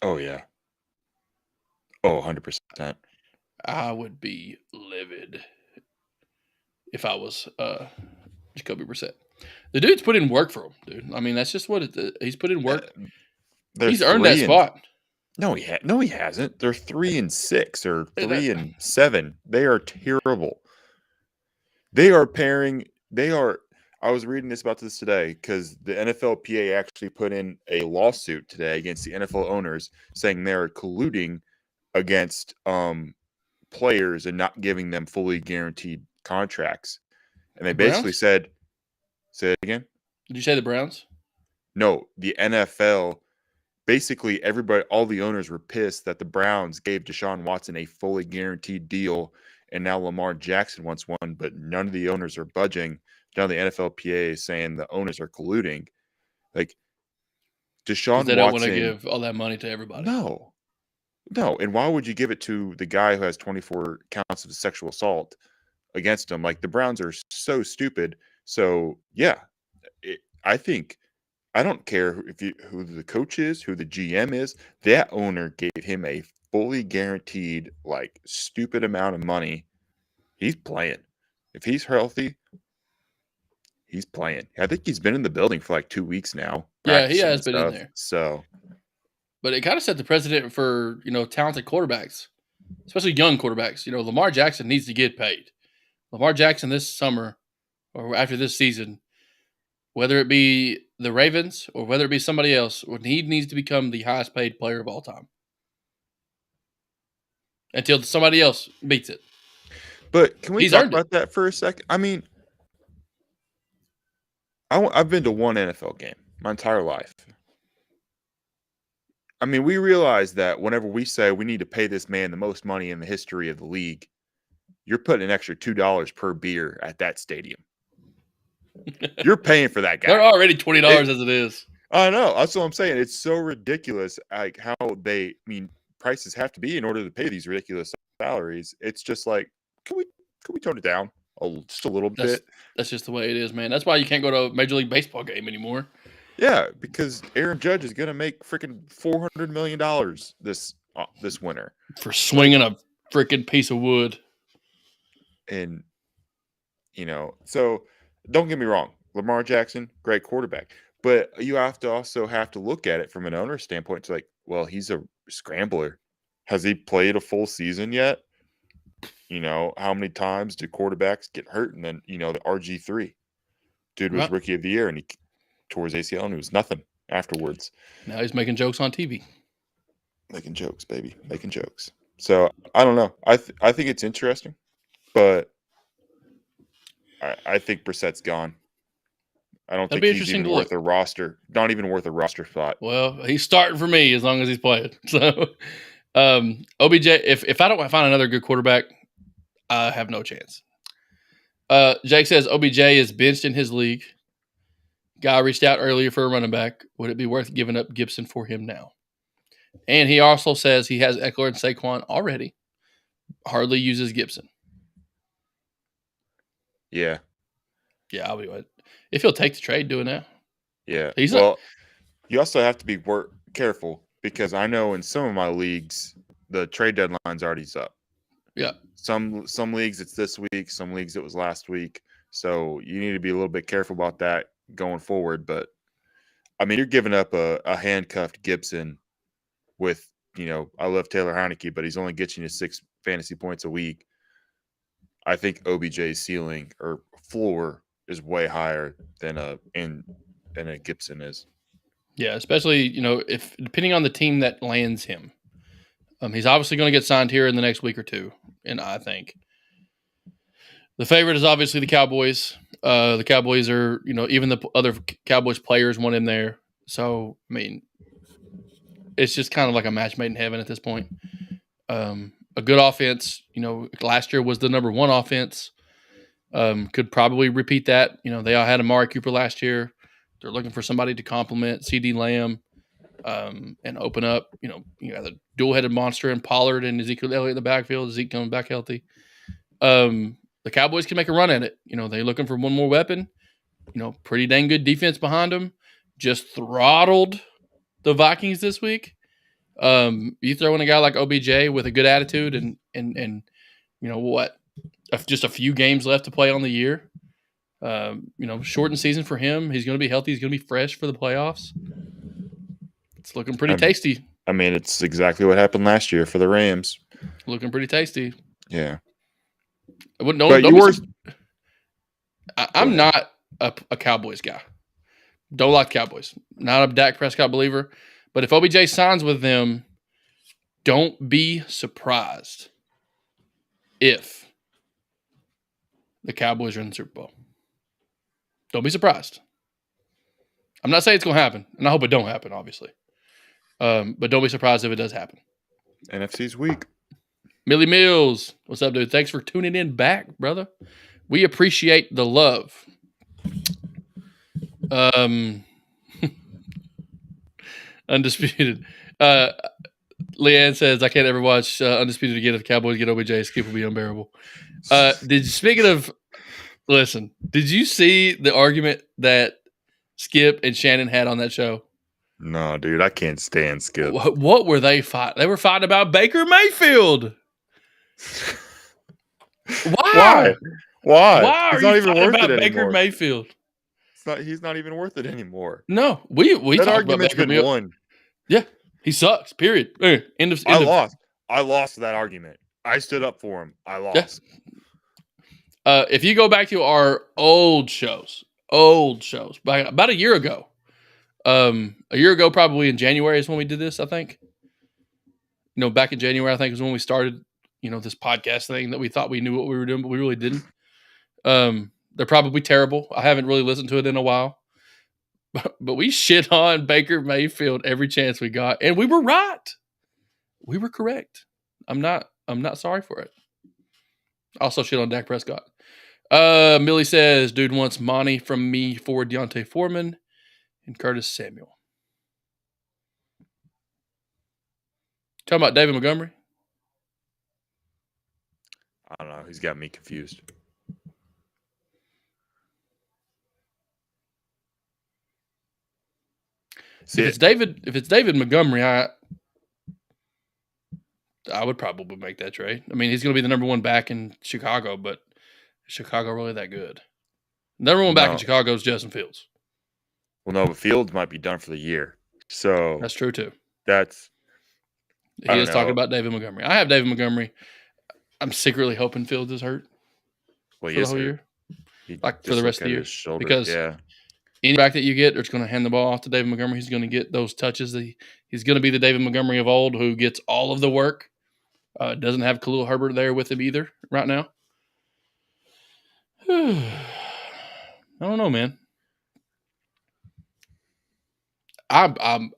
Oh, yeah. Oh, 100%. I would be livid if I was Jacoby Brissett. The dude's put in work for him, dude. I mean, that's just what he's put in work. He's earned that spot. No, he hasn't. They're 3-6 or 3-7. They are terrible. They are pairing. I was reading about this today because the NFLPA actually put in a lawsuit today against the NFL owners, saying they're colluding against players and not giving them fully guaranteed contracts. And they basically said, say it again. Did you say the Browns? No, the NFL. Basically, all the owners were pissed that the Browns gave Deshaun Watson a fully guaranteed deal, and now Lamar Jackson wants one, but none of the owners are budging. Now the NFLPA is saying the owners are colluding. Like, Deshaun Watson. They don't want to give all that money to everybody. No. And why would you give it to the guy who has 24 counts of sexual assault against him? Like, the Browns are so stupid. So, yeah, I don't care who the coach is, who the GM is. That owner gave him a fully guaranteed, like, stupid amount of money. He's playing. If he's healthy, he's playing. I think he's been in the building for like 2 weeks now. Yeah, he has been in there. So, but it kind of set the precedent for, talented quarterbacks, especially young quarterbacks. Lamar Jackson needs to get paid. Lamar Jackson this summer or after this season, whether it be the Ravens or whether it be somebody else, he needs to become the highest paid player of all time until somebody else beats it. But can we talk about that for a second? I mean, I've been to one NFL game my entire life. I mean, we realize that whenever we say we need to pay this man the most money in the history of the league, you're putting an extra $2 per beer at that stadium. You're paying for that guy. They're already $20 as it is. I know. That's what I'm saying. It's so ridiculous, like how prices have to be in order to pay these ridiculous salaries. It's just like, can we tone it down just a little bit? That's just the way it is, man. That's why you can't go to a Major League Baseball game anymore. Yeah, because Aaron Judge is gonna make freaking $400 million this winter for swinging a freaking piece of wood. And so don't get me wrong, Lamar Jackson, great quarterback, but you have to look at it from an owner standpoint. It's like, well, he's a scrambler. Has he played a full season yet? How many times do quarterbacks get hurt? And then, the RG3 dude was rookie of the year and he tore his ACL and it was nothing afterwards. Now he's making jokes on TV. Making jokes, baby. Making jokes. So, I don't know. I think it's interesting, but I think Brissett's gone. I don't think he's even worth a roster. Not even worth a roster spot. Well, he's starting for me as long as he's playing. So, OBJ, if I don't find another good quarterback, I have no chance. Jake says OBJ is benched in his league. Guy reached out earlier for a running back. Would it be worth giving up Gibson for him now? And he also says he has Eckler and Saquon already. Hardly uses Gibson. Yeah. Yeah, if he'll take the trade, do it now. Yeah. You also have to be careful because I know in some of my leagues the trade deadline's already up. Yeah. Some leagues it's this week, some leagues it was last week. So you need to be a little bit careful about that going forward. But I mean, you're giving up a handcuffed Gibson with, I love Taylor Heineke, but he's only getting you 6 fantasy points a week. I think OBJ's ceiling or floor is way higher than a Gibson is. Yeah, especially, if depending on the team that lands him. He's obviously going to get signed here in the next week or two, and I think the favorite is obviously the Cowboys. The Cowboys are, even the other Cowboys players want him there. So, I mean, it's just kind of like a match made in heaven at this point. A good offense, last year was the number one offense. Could probably repeat that. They all had Amari Cooper last year. They're looking for somebody to complement CeeDee Lamb and open up. You got the dual-headed monster and Pollard and Ezekiel Elliott in the backfield. Zeke coming back healthy. The Cowboys can make a run at it. They're looking for one more weapon. Pretty dang good defense behind them. Just throttled the Vikings this week. You throw in a guy like OBJ with a good attitude and what? just a few games left to play on the year. Shortened season for him. He's going to be healthy. He's going to be fresh for the playoffs. It's looking pretty tasty. I mean, it's exactly what happened last year for the Rams. Looking pretty tasty. Yeah. I'm not a Cowboys guy. Don't like Cowboys. Not a Dak Prescott believer. But if OBJ signs with them, don't be surprised if the Cowboys are in the Super Bowl. Don't be surprised. I'm not saying it's going to happen, and I hope it don't happen, obviously. But don't be surprised if it does happen. NFC's weak. Millie Mills, what's up, dude? Thanks for tuning in back, brother. We appreciate the love. Undisputed. Leanne says, I can't ever watch Undisputed again if the Cowboys get OBJ. Skip will be unbearable. Did you see the argument that Skip and Shannon had on that show? No, dude, I can't stand Skip. What were they fighting? They were fighting about Baker Mayfield. Why? Why He's are not you even fighting worth about it Baker anymore. Mayfield? He's not even worth it anymore. No, we that talked about argument's Baker been won. Yeah, he sucks. Period. End of. I lost that argument. I stood up for him. I lost. Yeah. If you go back to our old shows, about a year ago, probably in January is when we did this, I think. Back in January, I think is when we started, this podcast thing that we thought we knew what we were doing, but we really didn't. They're probably terrible. I haven't really listened to it in a while. But we shit on Baker Mayfield every chance we got, and we were right. We were correct. I'm not sorry for it. Also shit on Dak Prescott. Millie says, dude wants Monty from me for Deontay Foreman and Curtis Samuel. Talking about David Montgomery? I don't know. He's got me confused. If it's David Montgomery, I would probably make that trade. I mean, he's going to be the number one back in Chicago, but is Chicago really that good? Number one back in Chicago is Justin Fields. Well, no, but Fields might be done for the year. So that's true too. He is talking about David Montgomery. I have David Montgomery. I'm secretly hoping Fields is hurt. Well, he is hurt. Year. For the rest of the year. Because any back that you get, it's going to hand the ball off to David Montgomery. He's going to get those touches. He's going to be the David Montgomery of old who gets all of the work. Doesn't have Khalil Herbert there with him either right now. I don't know, man. I'm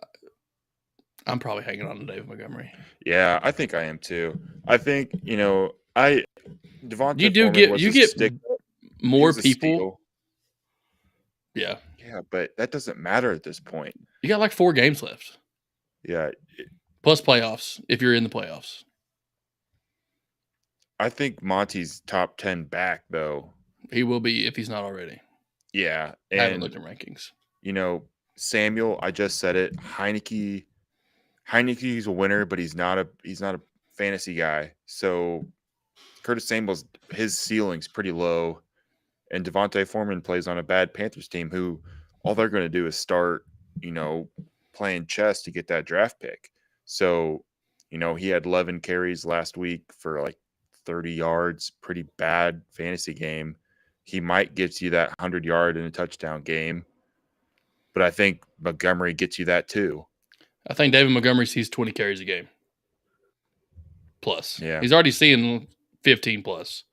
probably hanging on to David Montgomery. Yeah, I think I am too. I think Devontae. You get more people. Steal. Yeah. Yeah, but that doesn't matter at this point. You got like 4 games left. Yeah. Plus playoffs if you're in the playoffs. I think Monty's top 10 back, though. He will be if he's not already. Yeah. I haven't looked at rankings. Samuel, I just said it. Heineke's a winner, but he's not a fantasy guy. So Curtis Samuel's his ceiling's pretty low. And Devontae Foreman plays on a bad Panthers team who all they're going to do is start, playing chess to get that draft pick. So, he had 11 carries last week for like 30 yards, pretty bad fantasy game. He might get you that 100-yard and a touchdown game. But I think Montgomery gets you that too. I think David Montgomery sees 20 carries a game. Plus. Yeah. He's already seeing 15 plus.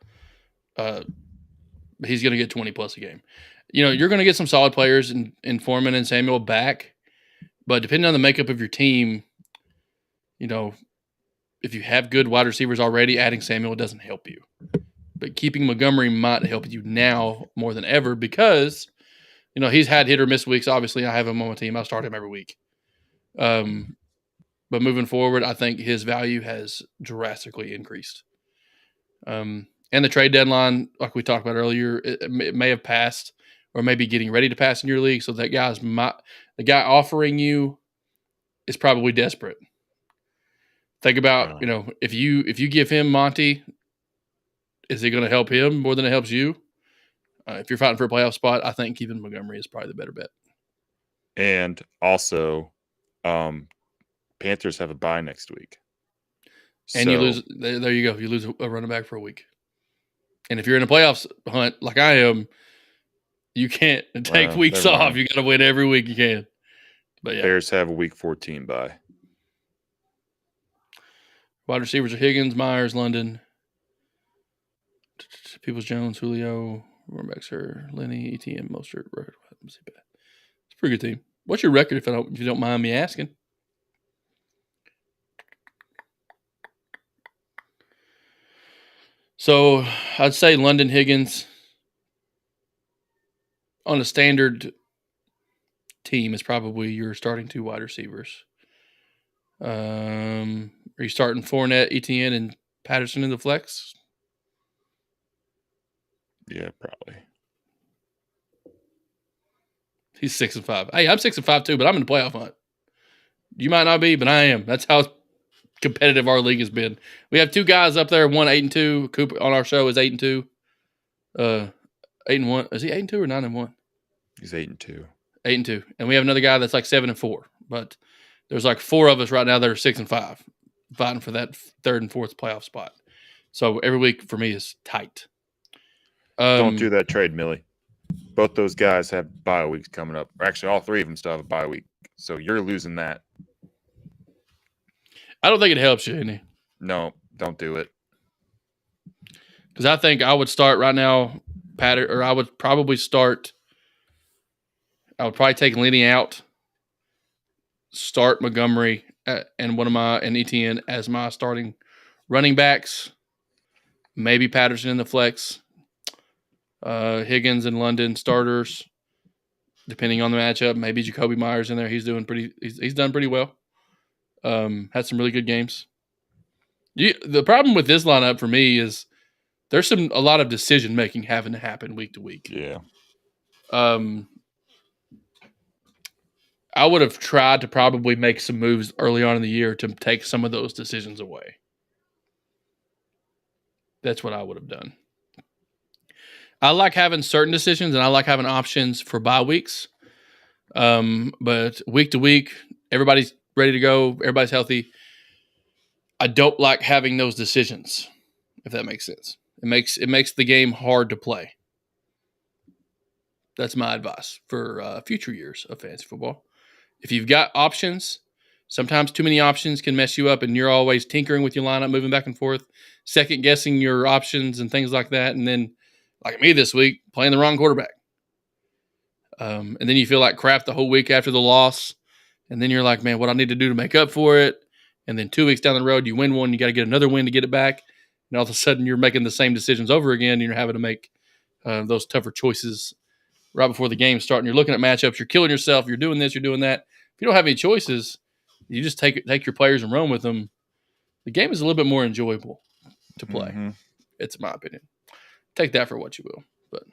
He's going to get 20 plus a game. You're going to get some solid players in Foreman and Samuel back, but depending on the makeup of your team, if you have good wide receivers already, adding Samuel doesn't help you. But keeping Montgomery might help you now more than ever because, he's had hit or miss weeks. Obviously, I have him on my team. I start him every week. But moving forward, I think his value has drastically increased. And the trade deadline, like we talked about earlier, it may have passed or maybe getting ready to pass in your league. So that the guy offering you is probably desperate. Think about, if you give him Monty Is it going to help him more than it helps you? If you're fighting for a playoff spot, I think keeping Montgomery is probably the better bet. And also, Panthers have a bye next week. And you lose. There you go. You lose a running back for a week. And if you're in a playoffs hunt like I am, you can't take weeks off. You got to win every week you can. But yeah, Bears have a week 14 bye. Wide receivers are Higgins, Myers, London, Peoples-Jones, Julio. Running backs are Lenny, ETN, Mostert. Record. It's a pretty good team. What's your record, if you don't mind me asking? So I'd say London, Higgins on a standard team is probably your starting 2 wide receivers. Are you starting Fournette, ETN, and Patterson in the flex? Yeah, probably. He's 6-5. Hey, I'm 6-5 too, but I'm in the playoff hunt. You might not be, but I am. That's how competitive our league has been. We have 2 guys up there. One 8-2. Cooper on our show is 8-2. 8-1. Is he 8-2 or 9-1? He's 8-2. 8-2, and we have another guy that's like 7-4. But there's like 4 of us right now that are 6-5, fighting for that 3rd and 4th playoff spot. So every week for me is tight. Don't do that trade, Millie. Both those guys have bye weeks coming up. Or actually, all 3 of them still have a bye week. So you're losing that. I don't think it helps you, any. No, don't do it. Because I think I would start right now, I would probably take Lenny out, start Montgomery and ETN as my starting running backs. Maybe Patterson in the flex. Higgins and London starters, depending on the matchup. Maybe Jacoby Myers in there. He's done pretty well. Had some really good games. The problem with this lineup for me is there's a lot of decision making having to happen week to week. Yeah. I would have tried to probably make some moves early on in the year to take some of those decisions away. That's what I would have done. I like having certain decisions and I like having options for bye weeks. But week to week, everybody's ready to go. Everybody's healthy. I don't like having those decisions, if that makes sense. It makes the game hard to play. That's my advice for future years of fantasy football. If you've got options, sometimes too many options can mess you up, and you're always tinkering with your lineup, moving back and forth, second guessing your options and things like that. And then, like me this week, playing the wrong quarterback. And then you feel like crap the whole week after the loss. And then you're like, man, what I need to do to make up for it. And then 2 weeks down the road, you win one, you got to get another win to get it back. And all of a sudden, you're making the same decisions over again. And you're having to make those tougher choices right before the game starts. And you're looking at matchups. You're killing yourself. You're doing this. You're doing that. If you don't have any choices, you just take your players and run with them. The game is a little bit more enjoyable to play. Mm-hmm. It's my opinion. Take that for what you will. But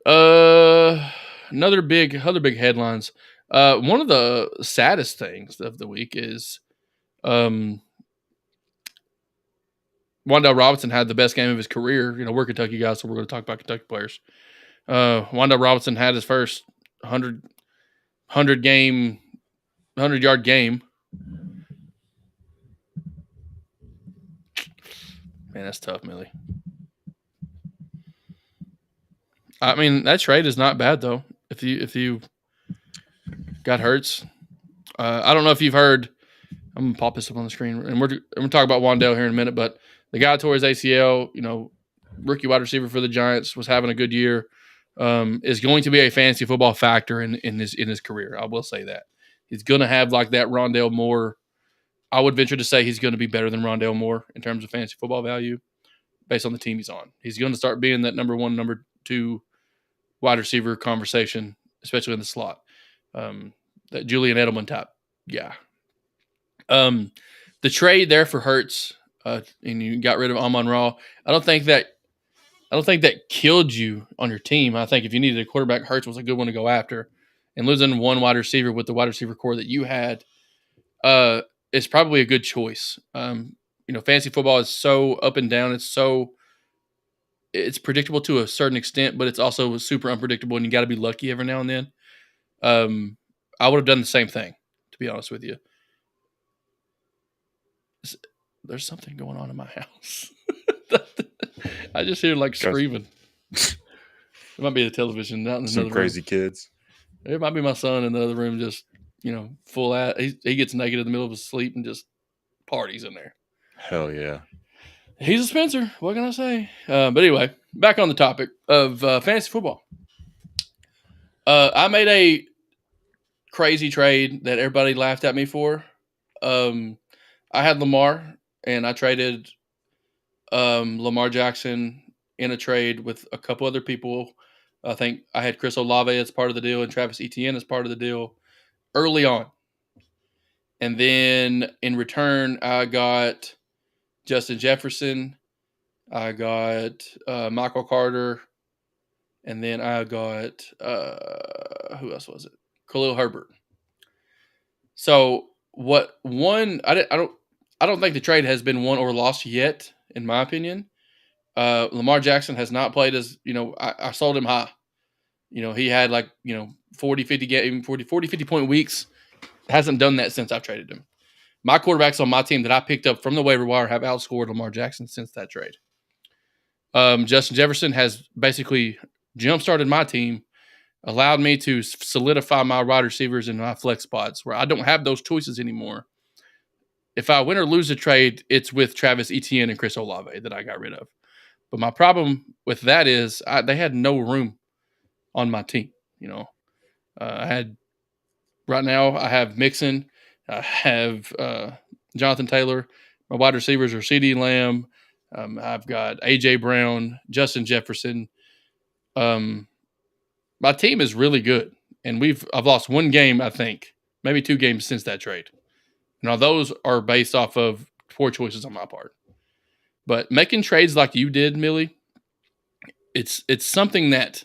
other big headlines. One of the saddest things of the week is Wan'Dale Robinson had the best game of his career. You know, we're Kentucky guys, so we're going to talk about Kentucky players. Wan'Dale Robinson had his first 100-yard game. Man, that's tough, Millie. I mean, that trade is not bad though. If you got Hurts, I don't know if you've heard. I'm gonna pop this up on the screen, and we're gonna talk about Wan'Dale here in a minute. But the guy tore his ACL. You know, rookie wide receiver for the Giants, was having a good year. Is going to be a fantasy football factor in his career. I will say that he's gonna have like that Rondale Moore. I would venture to say he's going to be better than Rondale Moore in terms of fantasy football value, based on the team he's on. He's going to start being that number 1, number 2 wide receiver conversation, especially in the slot. That Julian Edelman type guy. The trade there for Hurts, and you got rid of Amon-Ra. I don't think that killed you on your team. I think if you needed a quarterback, Hurts was a good one to go after. And losing one wide receiver with the wide receiver core that you had is probably a good choice. fantasy football is so up and down. It's predictable to a certain extent, but it's also super unpredictable, and you got to be lucky every now and then. I would have done the same thing, to be honest with you. There's something going on in my house. I just hear like screaming. It might be the television. Not in some crazy room. Kids. It might be my son in the other room, just full out. He gets naked in the middle of his sleep and just parties in there. Hell yeah. He's a Spencer. What can I say? But anyway, back on the topic of fantasy football. I made a crazy trade that everybody laughed at me for. I had Lamar, and I traded Lamar Jackson in a trade with a couple other people. I think I had Chris Olave as part of the deal and Travis Etienne as part of the deal early on. And then in return, I got Justin Jefferson. I got Michael Carter. And then I got, who else was it? Khalil Herbert. So what won? I don't think the trade has been won or lost yet, in my opinion. Lamar Jackson has not played as, I sold him high. He had 40, 50 point weeks. Hasn't done that since I've traded him. My quarterbacks on my team that I picked up from the waiver wire have outscored Lamar Jackson since that trade. Justin Jefferson has basically jump-started my team, allowed me to solidify my wide receivers and my flex spots where I don't have those choices anymore. If I win or lose a trade, it's with Travis Etienne and Chris Olave that I got rid of. But my problem with that is they had no room on my team. Right now I have Mixon, I have Jonathan Taylor. My wide receivers are CeeDee Lamb. I've got A.J. Brown, Justin Jefferson. My team is really good, and I've lost one game, I think, maybe 2 games since that trade. Now those are based off of poor choices on my part. But making trades like you did, Millie, it's something that,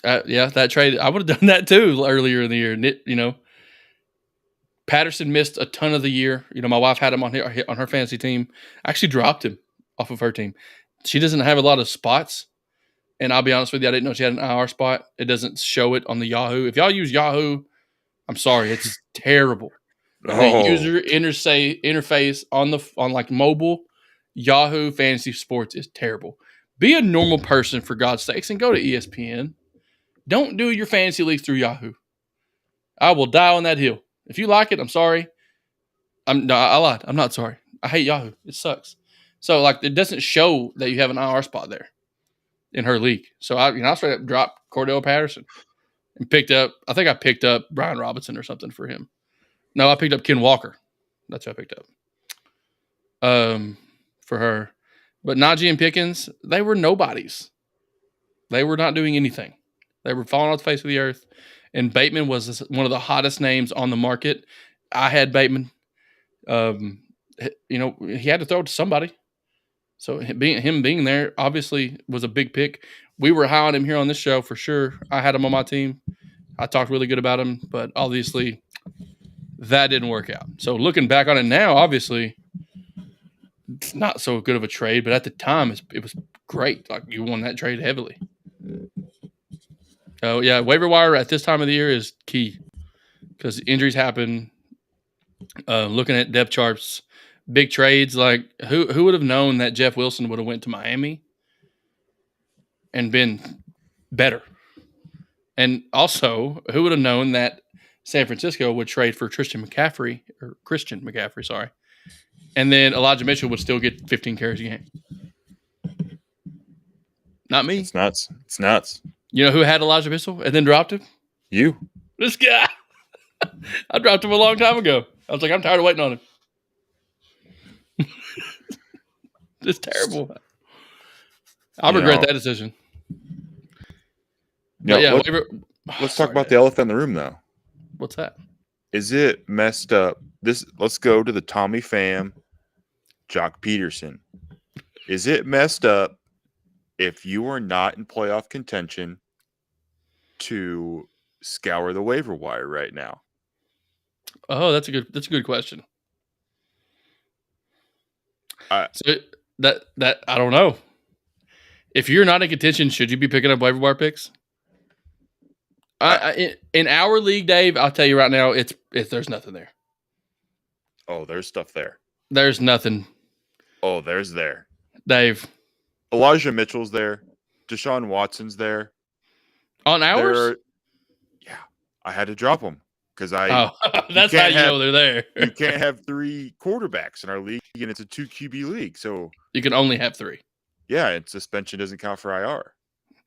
that trade, I would have done that too earlier in the year. Patterson missed a ton of the year. My wife had him on her fantasy team. I actually dropped him off of her team. She doesn't have a lot of spots. And I'll be honest with you, I didn't know she had an IR spot. It doesn't show it on the Yahoo. If y'all use Yahoo, I'm sorry, it's terrible. The user interface on like mobile, Yahoo Fantasy Sports is terrible. Be a normal person, for God's sakes, and go to ESPN. Don't do your fantasy leagues through Yahoo. I will die on that hill. If you like it, I'm sorry. I lied. I'm not sorry. I hate Yahoo. It sucks. So it doesn't show that you have an IR spot there in her league. So I straight up dropped Cordell Patterson and picked up Brian Robinson or something for him. No, I picked up Ken Walker. That's what I picked up. For her. But Najee and Pickens, they were nobodies. They were not doing anything. They were falling off the face of the earth. And Bateman was one of the hottest names on the market. I had Bateman. He had to throw it to somebody. So him being there obviously was a big pick. We were high on him here on this show for sure. I had him on my team. I talked really good about him, but obviously that didn't work out. So looking back on it now, obviously it's not so good of a trade, but at the time it was great. You won that trade heavily. Oh yeah, waiver wire at this time of the year is key because injuries happen. Looking at depth charts, big trades, who would have known that Jeff Wilson would have went to Miami and been better? And also, who would have known that San Francisco would trade for Christian McCaffrey, sorry. And then Elijah Mitchell would still get 15 carries a game. Not me. It's nuts. You know who had Elijah Mitchell and then dropped him? You. This guy. I dropped him a long time ago. I was like, I'm tired of waiting on him. It's terrible. I regret that decision. Let's talk about the elephant in the room, though. What's that? Is it messed up? Let's go to the Tommy Pham, Jock Peterson. Is it messed up if you are not in playoff contention to scour the waiver wire right now? Oh, that's a good question. I, So that I don't know. If you're not in contention, should you be picking up waiver wire picks? In our league, Dave, I'll tell you right now, it's there's nothing there. oh, there's stuff there. There's nothing. Oh, there's there. Dave. Elijah Mitchell's there. Deshaun Watson's there. On ours? Yeah. I had to drop them because that's how you know they're there. You can't have 3 quarterbacks in our league, and it's a 2 QB league. So you can only have 3. Yeah, and suspension doesn't count for IR.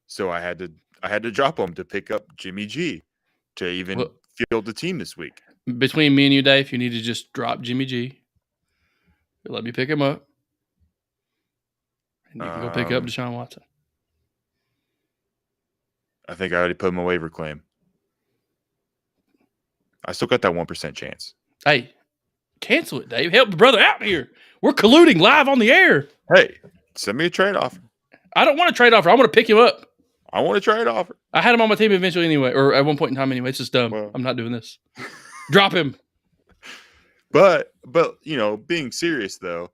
So I had to drop them to pick up Jimmy G to even field the team this week. Between me and you, Dave, you need to just drop Jimmy G. Let me pick him up. And you can go pick up Deshaun Watson. I think I already put him a waiver claim. I still got that 1% chance. Hey, cancel it, Dave. Help the brother out here. We're colluding live on the air. Hey, send me a trade offer. I don't want a trade offer. I want to pick him up. I want a trade offer. I had him on my team eventually anyway, or at one point in time anyway. It's just dumb. Well, I'm not doing this. Drop him. But being serious though,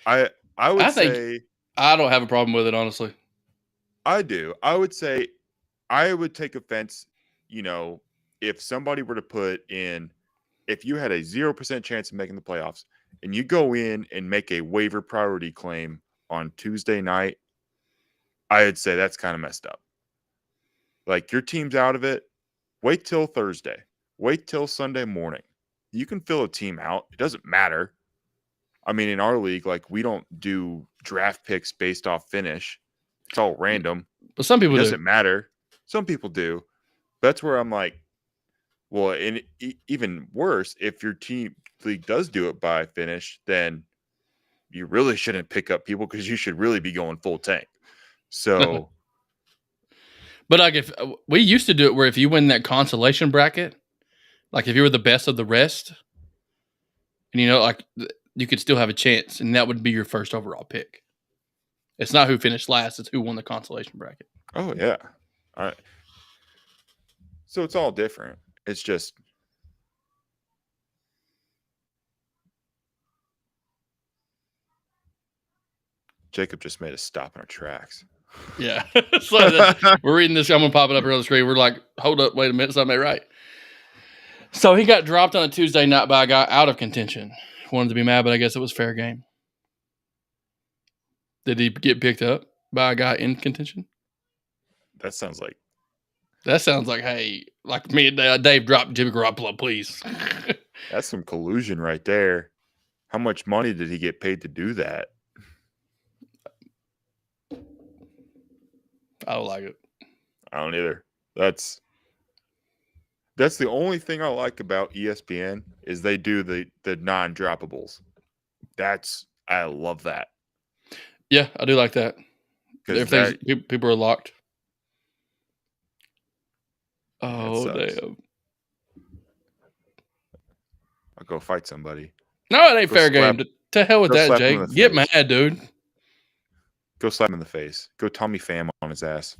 I would say I don't have a problem with it, honestly. I do. I would say I would take offense, if somebody were to put in, if you had a 0% chance of making the playoffs and you go in and make a waiver priority claim on Tuesday night, I would say that's kind of messed up. Like, your team's out of it. Wait till Thursday. Wait till Sunday morning. You can fill a team out. It doesn't matter. I mean, in our league, like, we don't do draft picks based off finish. It's all random. But some people do. It doesn't matter. Some people do. That's where I'm like, well, and even worse, if your team league does do it by finish, then you really shouldn't pick up people because you should really be going full tank. So, but like, if we used to do it where if you win that consolation bracket, like if you were the best of the rest, and like you could still have a chance, and that would be your first overall pick. It's not who finished last; it's who won the consolation bracket. Oh yeah, all right. So it's all different. It's just Jacob just made us stop in our tracks. Yeah. So we're reading this. I'm going to pop it up here on the screen. We're like, hold up, wait a minute, something ain't right. So he got dropped on a Tuesday night by a guy out of contention. Wanted to be mad, but I guess it was fair game. Did he get picked up by a guy in contention? That sounds like, hey, like me and Dave dropped Jimmy Garoppolo, please. That's some collusion right there. How much money did he get paid to do that? I don't like it. I don't either. That's the only thing I like about ESPN is they do the non-droppables. I love that. Yeah, I do like that. If people are locked. Oh, damn. I'll go fight somebody. No, it ain't fair game. To hell with that, Jake. Get mad, dude. Go slap him in the face. Go Tommy Pham on his ass.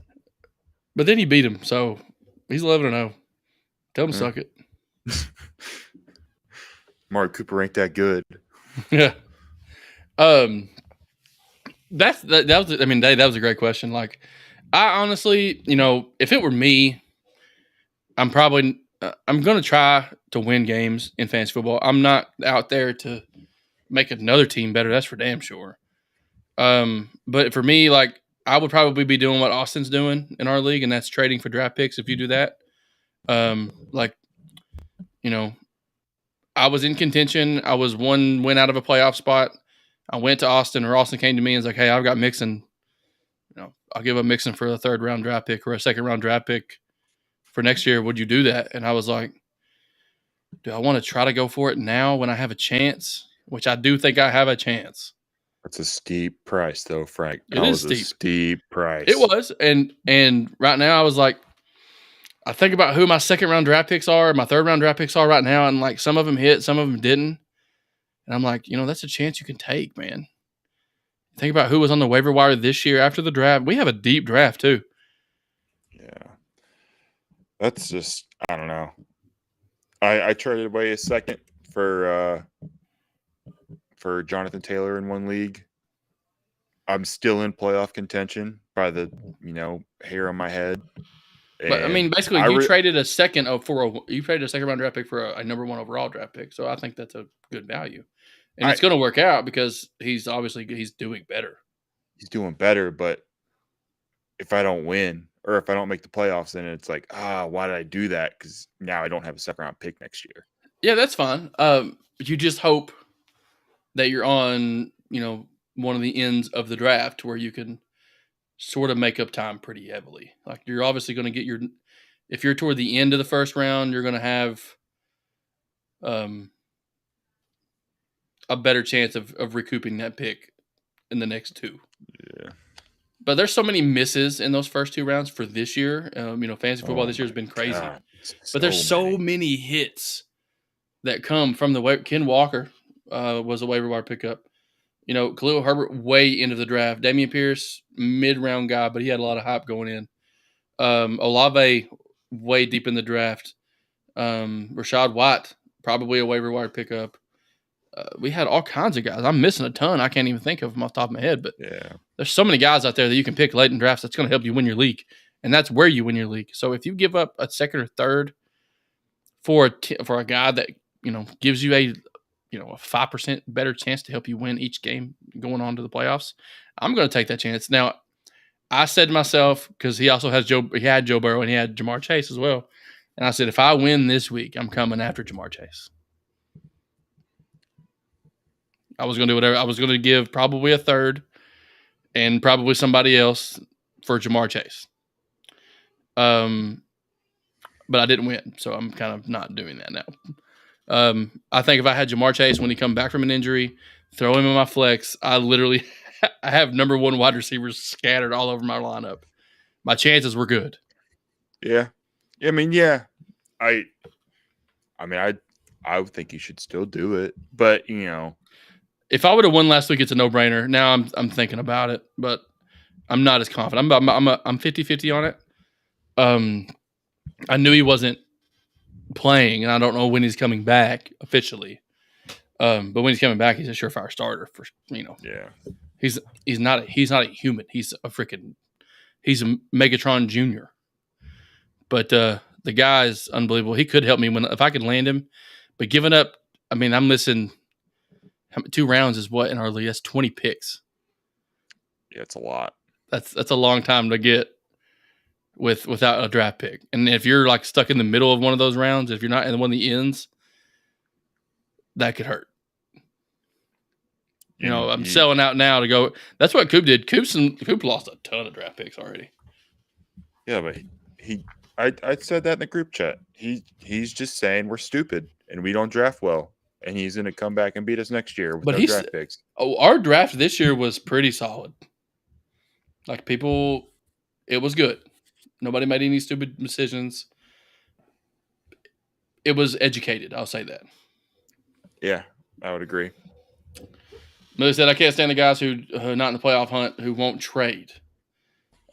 But then he beat him, so he's 11-0. Tell him to suck it. Mark Cooper ain't that good. Yeah. That was. I mean, Dave, that was a great question. Like, I honestly, if it were me, I'm probably I'm going to try to win games in fantasy football. I'm not out there to make another team better. That's for damn sure. But for me, like, I would probably be doing what Austin's doing in our league, and that's trading for draft picks. If you do that, I was in contention. I was one win out of a playoff spot. I went to Austin, or Austin came to me and was like, "Hey, I've got Mixon. I'll give up Mixon for a 3rd round draft pick or a 2nd round draft pick for next year. Would you do that?" And I was like, "Do I want to try to go for it now when I have a chance?" Which I do think I have a chance. That's a steep price, though, Frank. It is steep. A steep price. It was, and right now I was like, I think about who my 2nd round draft picks are, my 3rd round draft picks are right now, and like some of them hit, some of them didn't, and I'm like, that's a chance you can take, man. Think about who was on the waiver wire this year after the draft. We have a deep draft too. Yeah, that's just, I don't know. I traded away a 2nd for for Jonathan Taylor in one league. I'm still in playoff contention by the hair on my head. But I mean, And basically, you traded a second round draft pick for a number 1 overall draft pick. So I think that's a good value, and it's going to work out because he's doing better. He's doing better, but if I don't win or if I don't make the playoffs, then it's like, why did I do that? Because now I don't have a second round pick next year. Yeah, that's fine. You just hope that you're on, one of the ends of the draft where you can sort of make up time pretty heavily. Like you're obviously going to get if you're toward the end of the first round, you're going to have a better chance of recouping that pick in the next 2. Yeah. But there's so many misses in those first 2 rounds for this year. Fantasy football this year has been crazy. But there's so many hits that come from the Ken Walker was a waiver wire pickup. Khalil Herbert way into the draft. Dameon Pierce, mid-round guy, but he had a lot of hype going in. Olave way deep in the draft. Rashad White, probably a waiver wire pickup. We had all kinds of guys. I'm missing a ton. I can't even think of them off the top of my head, but there's so many guys out there that you can pick late in drafts that's going to help you win your league, and that's where you win your league. So if you give up a second or third for a guy that gives you a 5% better chance to help you win each game going on to the playoffs, I'm going to take that chance. Now, I said to myself, because he had Joe Burrow and he had Ja'Marr Chase as well, and I said, if I win this week, I'm coming after Ja'Marr Chase. I was going to do whatever. I was going to give probably a third and probably somebody else for Ja'Marr Chase. But I didn't win, so I'm kind of not doing that now. I think if I had Ja'Marr Chase when he come back from an injury, throw him in my flex, I have number 1 wide receivers scattered all over my lineup. My chances were good. Yeah. I mean, yeah. I would think you should still do it, but if I would have won last week, it's a no-brainer. Now I'm thinking about it, but I'm not as confident. I'm 50-50 on it. I knew he wasn't playing, and I don't know when he's coming back officially. But when he's coming back, he's a surefire starter for Yeah. He's not a human. He's a Megatron Jr. But the guy is unbelievable. He could help me if I could land him. But giving up, I mean, I'm missing 2 rounds is what in our league? That's 20 picks. Yeah, it's a lot. That's a long time to get without a draft pick. And if you're like stuck in the middle of one of those rounds, if you're not in one of the ends, that could hurt. I'm selling out now to go. That's what Coop did. Coop lost a ton of draft picks already. Yeah, but I said that in the group chat. He's just saying we're stupid and we don't draft well, and he's going to come back and beat us next year with no draft picks. Oh, our draft this year was pretty solid. Like it was good. Nobody made any stupid decisions. It was educated. I'll say that. Yeah, I would agree. Millie said, I can't stand the guys who are not in the playoff hunt who won't trade.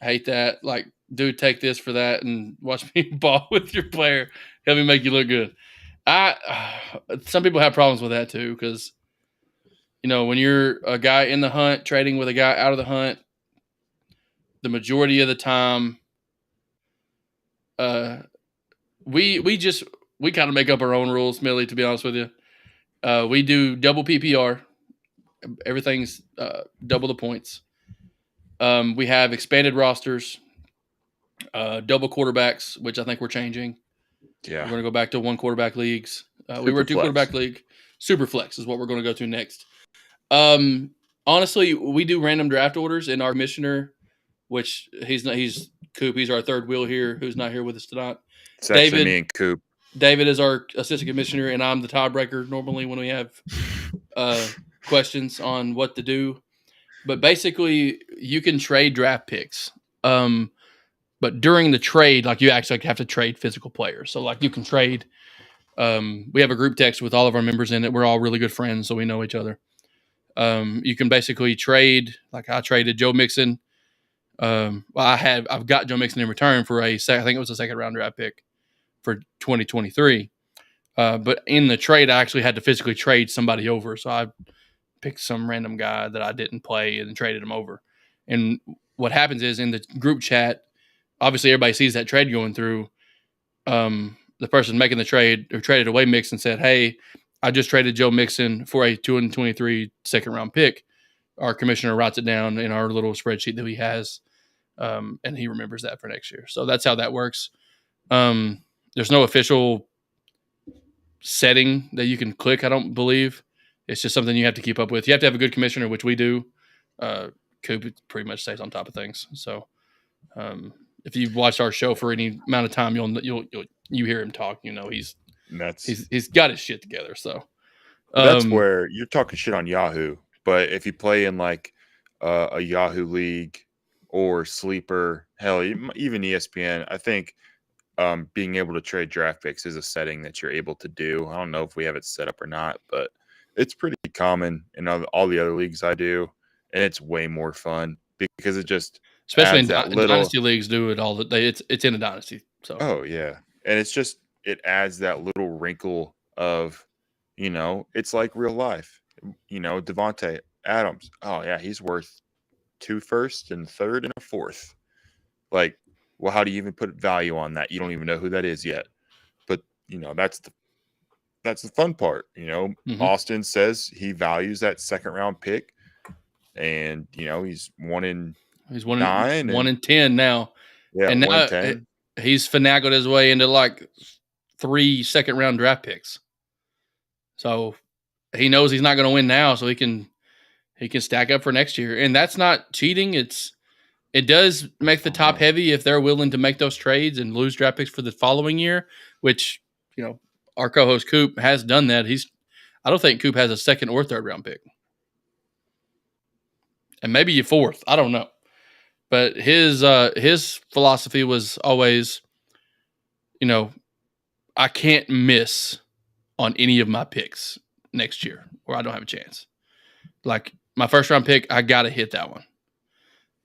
I hate that. Like, dude, take this for that and watch me ball with your player. Help me make you look good. Some people have problems with that too because, when you're a guy in the hunt trading with a guy out of the hunt, the majority of the time, we kind of make up our own rules, Millie, to be honest with you. We do double PPR. Everything's double the points. We have expanded rosters, double quarterbacks, which I think we're changing. Yeah. We're going to go back to 1 quarterback leagues. We were a 2 quarterback league. Super flex is what we're going to go to next. Honestly, we do random draft orders in our commissioner, which he's Coop. He's our third wheel here, who's not here with us tonight. It's actually me and Coop. David is our assistant commissioner, and I'm the tiebreaker normally when we have questions on what to do. But basically, you can trade draft picks. But during the trade, like you actually have to trade physical players. So like you can trade. We have a group text with all of our members in it. We're all really good friends, so we know each other. You can basically trade. Like I traded Joe Mixon. I've got Joe Mixon in return for I think it was a second round draft pick for 2023. But in the trade, I actually had to physically trade somebody over. So I picked some random guy that I didn't play and traded him over. And what happens is in the group chat, obviously everybody sees that trade going through. The person making the trade or traded away Mixon said, "Hey, I just traded Joe Mixon for a 2023 second round pick." Our commissioner writes it down in our little spreadsheet that he has, and he remembers that for next year. So that's how that works. There's no official setting that you can click, I don't believe. It's just something you have to keep up with. You have to have a good commissioner, which we do. Coop pretty much stays on top of things. So if you've watched our show for any amount of time, you hear him talk. You know he's got his shit together. So that's where you're talking shit on Yahoo. But if you play in like a Yahoo league or sleeper, hell, even ESPN, I think being able to trade draft picks is a setting that you're able to do. I don't know if we have it set up or not, but it's pretty common in all the other leagues I do, and it's way more fun because it just especially in dynasty leagues do it all. It's in a dynasty. So yeah, and it adds that little wrinkle of, it's like real life. Devontae Adams. Oh yeah, he's worth 2 firsts and 3rd and a 4th. Like, well, how do you even put value on that? You don't even know who that is yet. But that's the fun part. Austin says he values that second round pick, and he's 1 in 9, 1 in 10 now. Yeah, and 1 in 10. He's finagled his way into like 3 second round draft picks. So he knows he's not going to win now, so he can stack up for next year. And that's not cheating. It does make the top heavy if they're willing to make those trades and lose draft picks for the following year, which, our co-host Coop has done that. I don't think Coop has a 2nd or 3rd round pick. And maybe a 4th. I don't know. But his philosophy was always, I can't miss on any of my picks next year or I don't have a chance. Like my 1st round pick, I got to hit that one.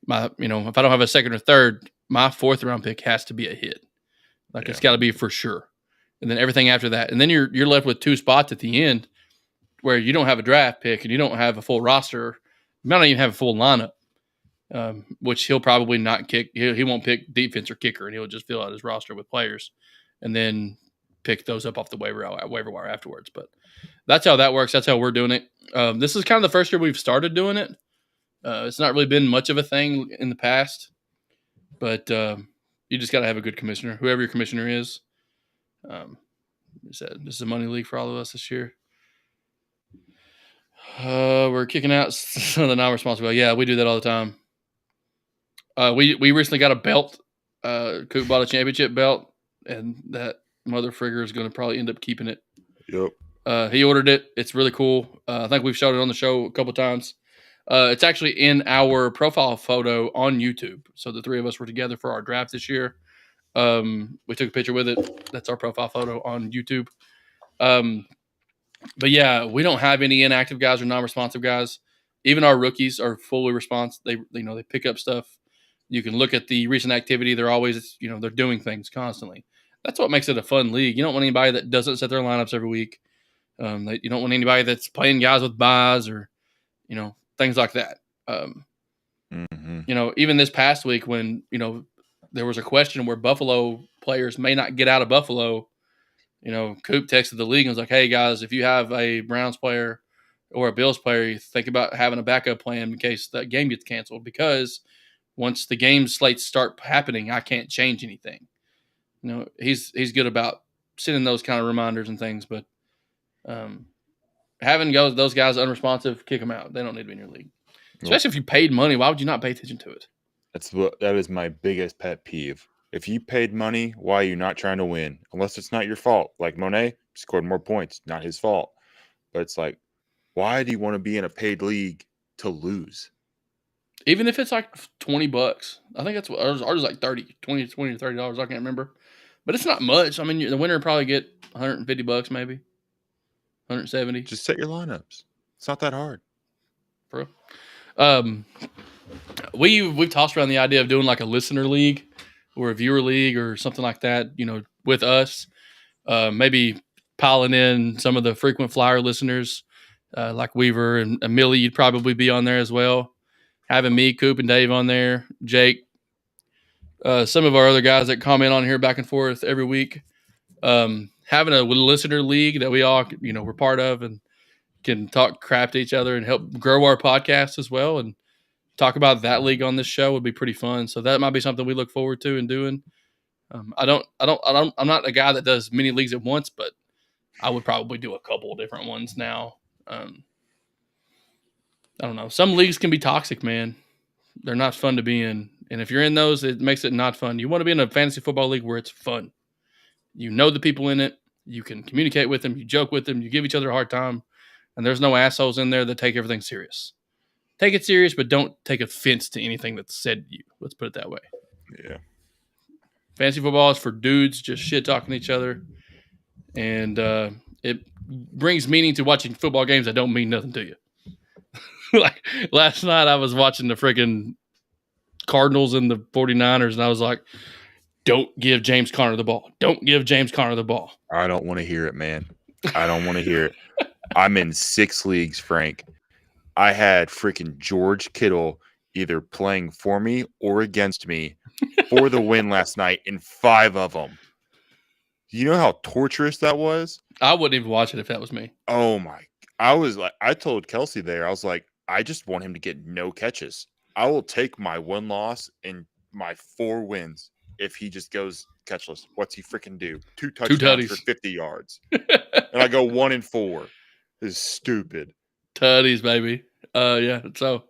If I don't have a 2nd or 3rd, my 4th round pick has to be a hit. It's got to be for sure. And then everything after that. And then you're left with 2 spots at the end where you don't have a draft pick and you don't have a full roster. You might not even have a full lineup, which he'll probably not kick. He won't pick defense or kicker, and he'll just fill out his roster with players and then pick those up off the waiver wire afterwards. But that's how that works. That's how we're doing it. This is kind of the first year we've started doing it. It's not really been much of a thing in the past, but you just got to have a good commissioner, whoever your commissioner is. This is a money league for all of us this year. We're kicking out some of the non-responsible. Yeah, we do that all the time. We recently got a belt. Coop bought a championship belt, and that mother frigger is going to probably end up keeping it. Yep. He ordered it. It's really cool. I think we've showed it on the show a couple times. It's actually in our profile photo on YouTube. So the 3 of us were together for our draft this year. We took a picture with it. That's our profile photo on YouTube. But yeah, we don't have any inactive guys or non-responsive guys. Even our rookies are fully responsive. They pick up stuff. You can look at the recent activity. They're always, they're doing things constantly. That's what makes it a fun league. You don't want anybody that doesn't set their lineups every week. You don't want anybody that's playing guys with buys or, things like that. Even this past week when, there was a question where Buffalo players may not get out of Buffalo, Coop texted the league and was like, hey, guys, if you have a Browns player or a Bills player, you think about having a backup plan in case that game gets canceled, because once the game slates start happening, I can't change anything. He's good about sending those kind of reminders and things, but having those guys unresponsive, kick them out. They don't need to be in your league. Especially if you paid money. Why would you not pay attention to it? That is my biggest pet peeve. If you paid money, why are you not trying to win? Unless it's not your fault. Like Monet scored more points, not his fault. But it's like, why do you want to be in a paid league to lose? Even if it's like $20. I think that's what ours is like 20 to $30. I can't remember. But it's not much. I mean, the winner will probably get $150 maybe. 170. Just set your lineups. It's not that hard. Bro. We've tossed around the idea of doing like a listener league or a viewer league or something like that, with us. Maybe piling in some of the frequent flyer listeners like Weaver and Millie, you'd probably be on there as well. Having me, Coop, and Dave on there, Jake, some of our other guys that comment on here back and forth every week. Having a listener league that we all, we're part of and can talk crap to each other and help grow our podcast as well, and talk about that league on this show would be pretty fun. So that might be something we look forward to and doing. I'm not a guy that does many leagues at once, but I would probably do a couple of different ones now. I don't know. Some leagues can be toxic, man. They're not fun to be in. And if you're in those, it makes it not fun. You want to be in a fantasy football league where it's fun. You know the people in it. You can communicate with them. You joke with them. You give each other a hard time. And there's no assholes in there that take everything serious. Take it serious, but don't take offense to anything that's said to you. Let's put it that way. Yeah. Fantasy football is for dudes just shit talking to each other. And it brings meaning to watching football games that don't mean nothing to you. Like last night I was watching the freaking Cardinals and the 49ers, and I was like, don't give James Conner the ball. Don't give James Conner the ball. I don't want to hear it, man. I don't want to hear it. I'm in 6 leagues, Frank. I had freaking George Kittle either playing for me or against me for the win last night in 5 of them. You know how torturous that was? I wouldn't even watch it if that was me. Oh, my. I told Kelsey there, I was like, I just want him to get no catches. I will take my 1 loss and my 4 wins if he just goes catchless. What's he freaking do? 2 touchdowns for 50 yards. And I go 1-4. This is stupid. Tutties, baby. Yeah. So,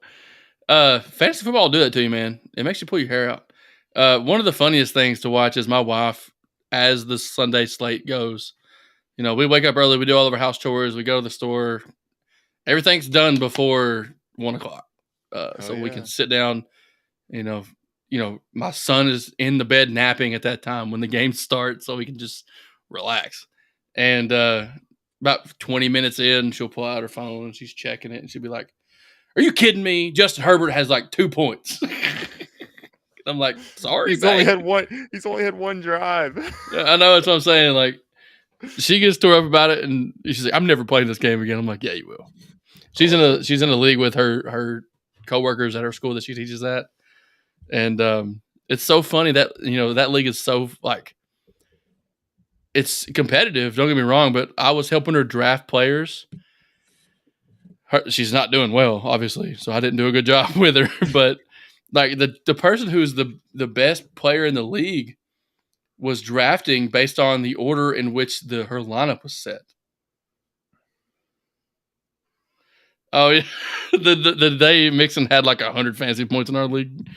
fantasy football will do that to you, man. It makes you pull your hair out. One of the funniest things to watch is my wife, as the Sunday slate goes. We wake up early. We do all of our house chores. We go to the store. Everything's done before 1:00. So we can sit down. My son is in the bed napping at that time when the game starts, so we can just relax. And about 20 minutes in, she'll pull out her phone and she's checking it, and she'll be like, "Are you kidding me? Justin Herbert has like 2 points." I'm like, "Sorry, He's only had one drive." I know, that's what I'm saying. Like, she gets tore up about it, and she's like, "I'm never playing this game again." I'm like, "Yeah, you will." She's in a league with her coworkers at her school that she teaches at, and it's so funny that that league is so like, it's competitive. Don't get me wrong, but I was helping her draft players. She's not doing well, obviously, so I didn't do a good job with her. But like the person who's the best player in the league was drafting based on the order in which her lineup was set. Oh yeah, the day Mixon had like 100 fantasy points in our league,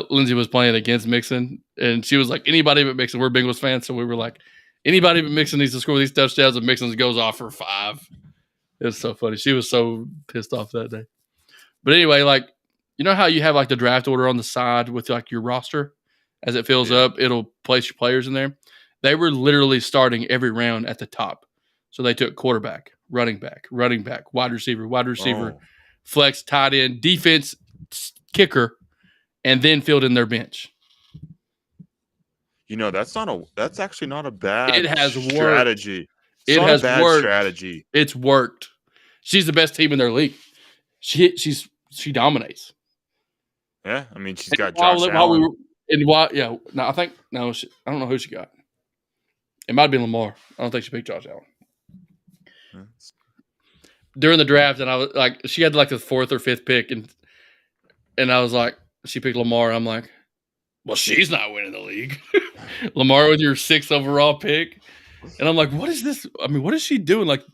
Lindsay was playing against Mixon, and she was like, "Anybody but Mixon." We're Bengals fans, so we were like, "Anybody but Mixon needs to score these touchdowns," and Mixon goes off for 5. It was so funny. She was so pissed off that day. But anyway, like, you know how you have like the draft order on the side with like your roster? As it fills up, it'll place your players in there. They were literally starting every round at the top. So they took quarterback, running back, wide receiver, flex, tight end, defense, kicker, and then filled in their bench. That's actually not a bad strategy. Strategy. It's worked. She's the best team in their league. She dominates. Yeah, I mean, she's got Josh Allen. I don't know who she got. It might have been Lamar. I don't think she picked Josh Allen. During the draft, and I was like, she had like the 4th or 5th pick, and I was like, she picked Lamar. I'm like, well, she's not winning the league. Lamar with your 6th overall pick. And I'm like, what is this? I mean, what is she doing? Like,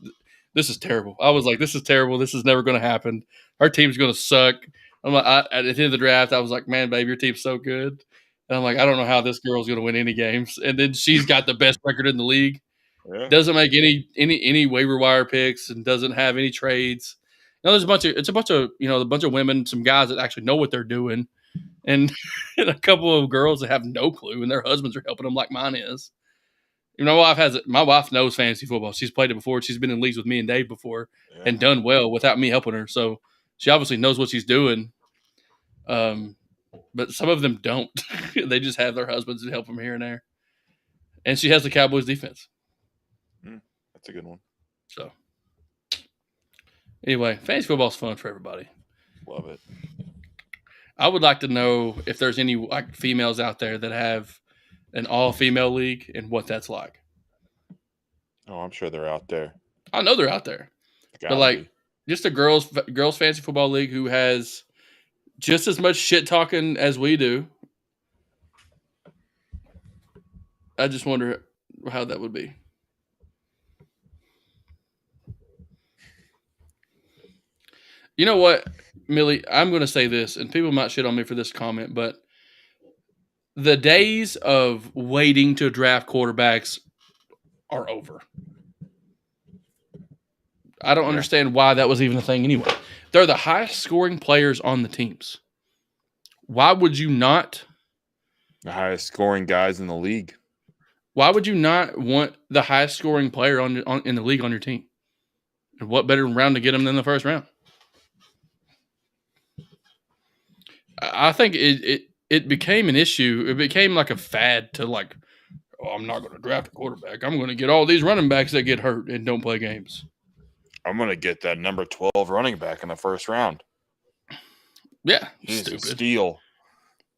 this is terrible. I was like, this is terrible. This is never going to happen. Our team's going to suck. I'm like, at the end of the draft, I was like, man, babe, your team's so good. And I'm like, I don't know how this girl's going to win any games. And then she's got the best record in the league. Yeah. Doesn't make any waiver wire picks and doesn't have any trades. There's a bunch of women, some guys that actually know what they're doing, and a couple of girls that have no clue, and their husbands are helping them like mine is. My wife knows fantasy football. She's played it before. She's been in leagues with me and Dave before and done well without me helping her. So she obviously knows what she's doing. But some of them don't. They just have their husbands to help them here and there. And she has the Cowboys defense. That's a good one. So Anyway, fantasy football's fun for everybody. Love it. I would like to know if there's any like females out there that have an all-female league and what that's like. Oh, I'm sure they're out there. I know they're out there, but like just a girls fantasy football league who has just as much shit talking as we do. I just wonder how that would be. You know what, Millie? I'm going to say this, and people might shit on me for this comment, but the days of waiting to draft quarterbacks are over. I don't understand why that was even a thing anyway. They're the highest scoring players on the teams. Why would you not? The highest scoring guys in the league. Why would you not want the highest scoring player in the league on your team? And what better round to get him than the first round? I think it became an issue. It became like a fad to like, oh, I'm not going to draft a quarterback. I'm going to get all these running backs that get hurt and don't play games. I'm going to get that number 12 running back in the first round. Yeah, he's stupid. A steal.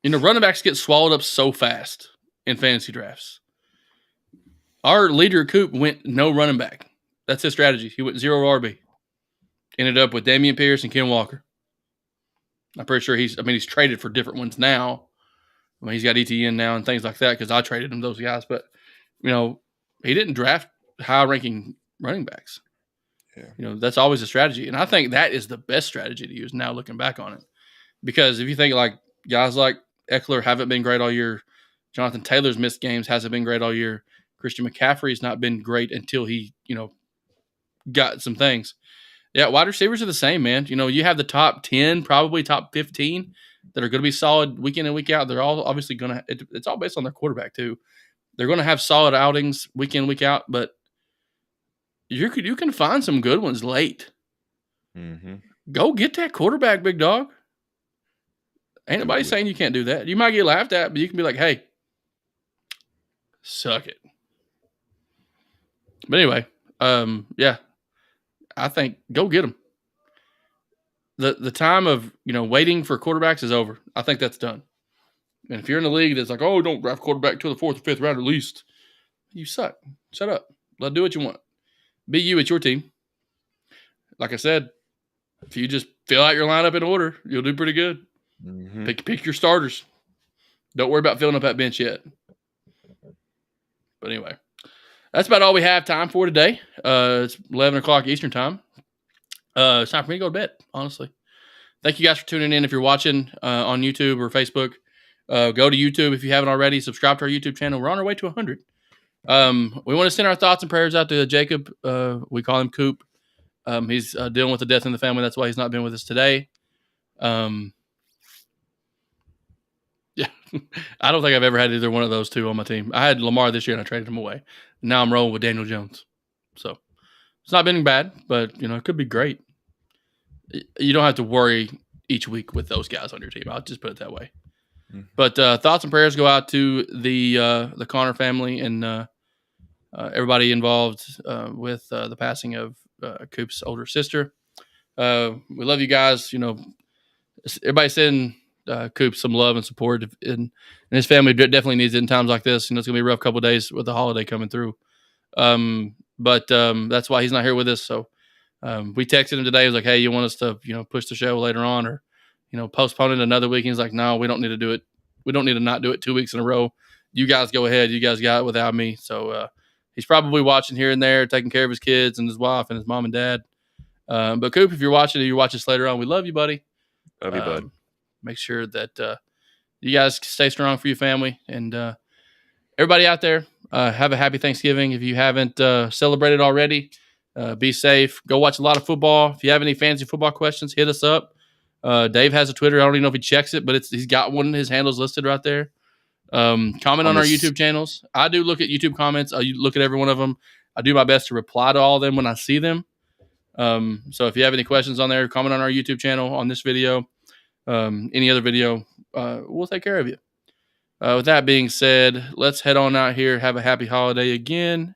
You know, running backs get swallowed up so fast in fantasy drafts. Our leader, Coop, went no running back. That's his strategy. He went 0 RB. Ended up with Dameon Pierce and Ken Walker. I'm pretty sure he's traded for different ones now. I mean, he's got ETN now and things like that because I traded him those guys. But, you know, he didn't draft high-ranking running backs. Yeah. You know, that's always a strategy. And I think that is the best strategy to use now looking back on it. Because if you think like guys like Eckler haven't been great all year, Jonathan Taylor's missed games, hasn't been great all year, Christian McCaffrey's not been great until he, you know, got some things. Yeah, wide receivers are the same, man. You know, you have the top 10, probably top 15 that are going to be solid week in and week out. They're all obviously going to – it's all based on their quarterback too. They're going to have solid outings week in, week out, but you can find some good ones late. Mm-hmm. Go get that quarterback, big dog. Ain't nobody saying you can't do that. You might get laughed at, but you can be like, hey, suck it. But anyway, yeah. I think go get them. The time of, you know, waiting for quarterbacks is over. I think that's done. And if you're in a league that's like, oh, don't draft quarterback till the 4th or 5th round at least, you suck. Shut up. Let do what you want. Be you at your team. Like I said, if you just fill out your lineup in order, you'll do pretty good. Mm-hmm. Pick your starters. Don't worry about filling up that bench yet. But anyway. That's about all we have time for today. It's 11 o'clock Eastern time. It's time for me to go to bed, honestly. Thank you guys for tuning in. If you're watching on YouTube or Facebook, go to YouTube if you haven't already. Subscribe to our YouTube channel. We're on our way to 100. We want to send our thoughts and prayers out to Jacob. We call him Coop. He's dealing with the death in the family. That's why he's not been with us today. Yeah, I don't think I've ever had either one of those two on my team. I had Lamar this year and I traded him away. Now I'm rolling with Daniel Jones. So it's not been bad, but, you know, it could be great. You don't have to worry each week with those guys on your team. I'll just put it that way. Mm-hmm. But thoughts and prayers go out to the Connor family and everybody involved with the passing of Coop's older sister. We love you guys. You know, everybody send Coop some love and support, and his family definitely needs it in times like this. You know, it's gonna be a rough couple of days with the holiday coming through. But that's why he's not here with us. So we texted him today. He was like, "Hey, you want us to, you know, push the show later on, or, you know, postpone it another week?" He's like, "No, we don't need to do it. We don't need to not do it 2 weeks in a row. You guys go ahead. You guys got it without me." So he's probably watching here and there, taking care of his kids and his wife and his mom and dad. But Coop, if you're watching it, you watch this later on. We love you, buddy. Love you, bud. Make sure that you guys stay strong for your family. And everybody out there, have a happy Thanksgiving. If you haven't celebrated already, be safe. Go watch a lot of football. If you have any fantasy football questions, hit us up. Dave has a Twitter. I don't even know if he checks it, but he's got one of his handles listed right there. Comment on our YouTube channels. I do look at YouTube comments. I look at every one of them. I do my best to reply to all of them when I see them. So if you have any questions on there, comment on our YouTube channel on this video. Any other video, we'll take care of you. With that being said, let's head on out here. Have a happy holiday again.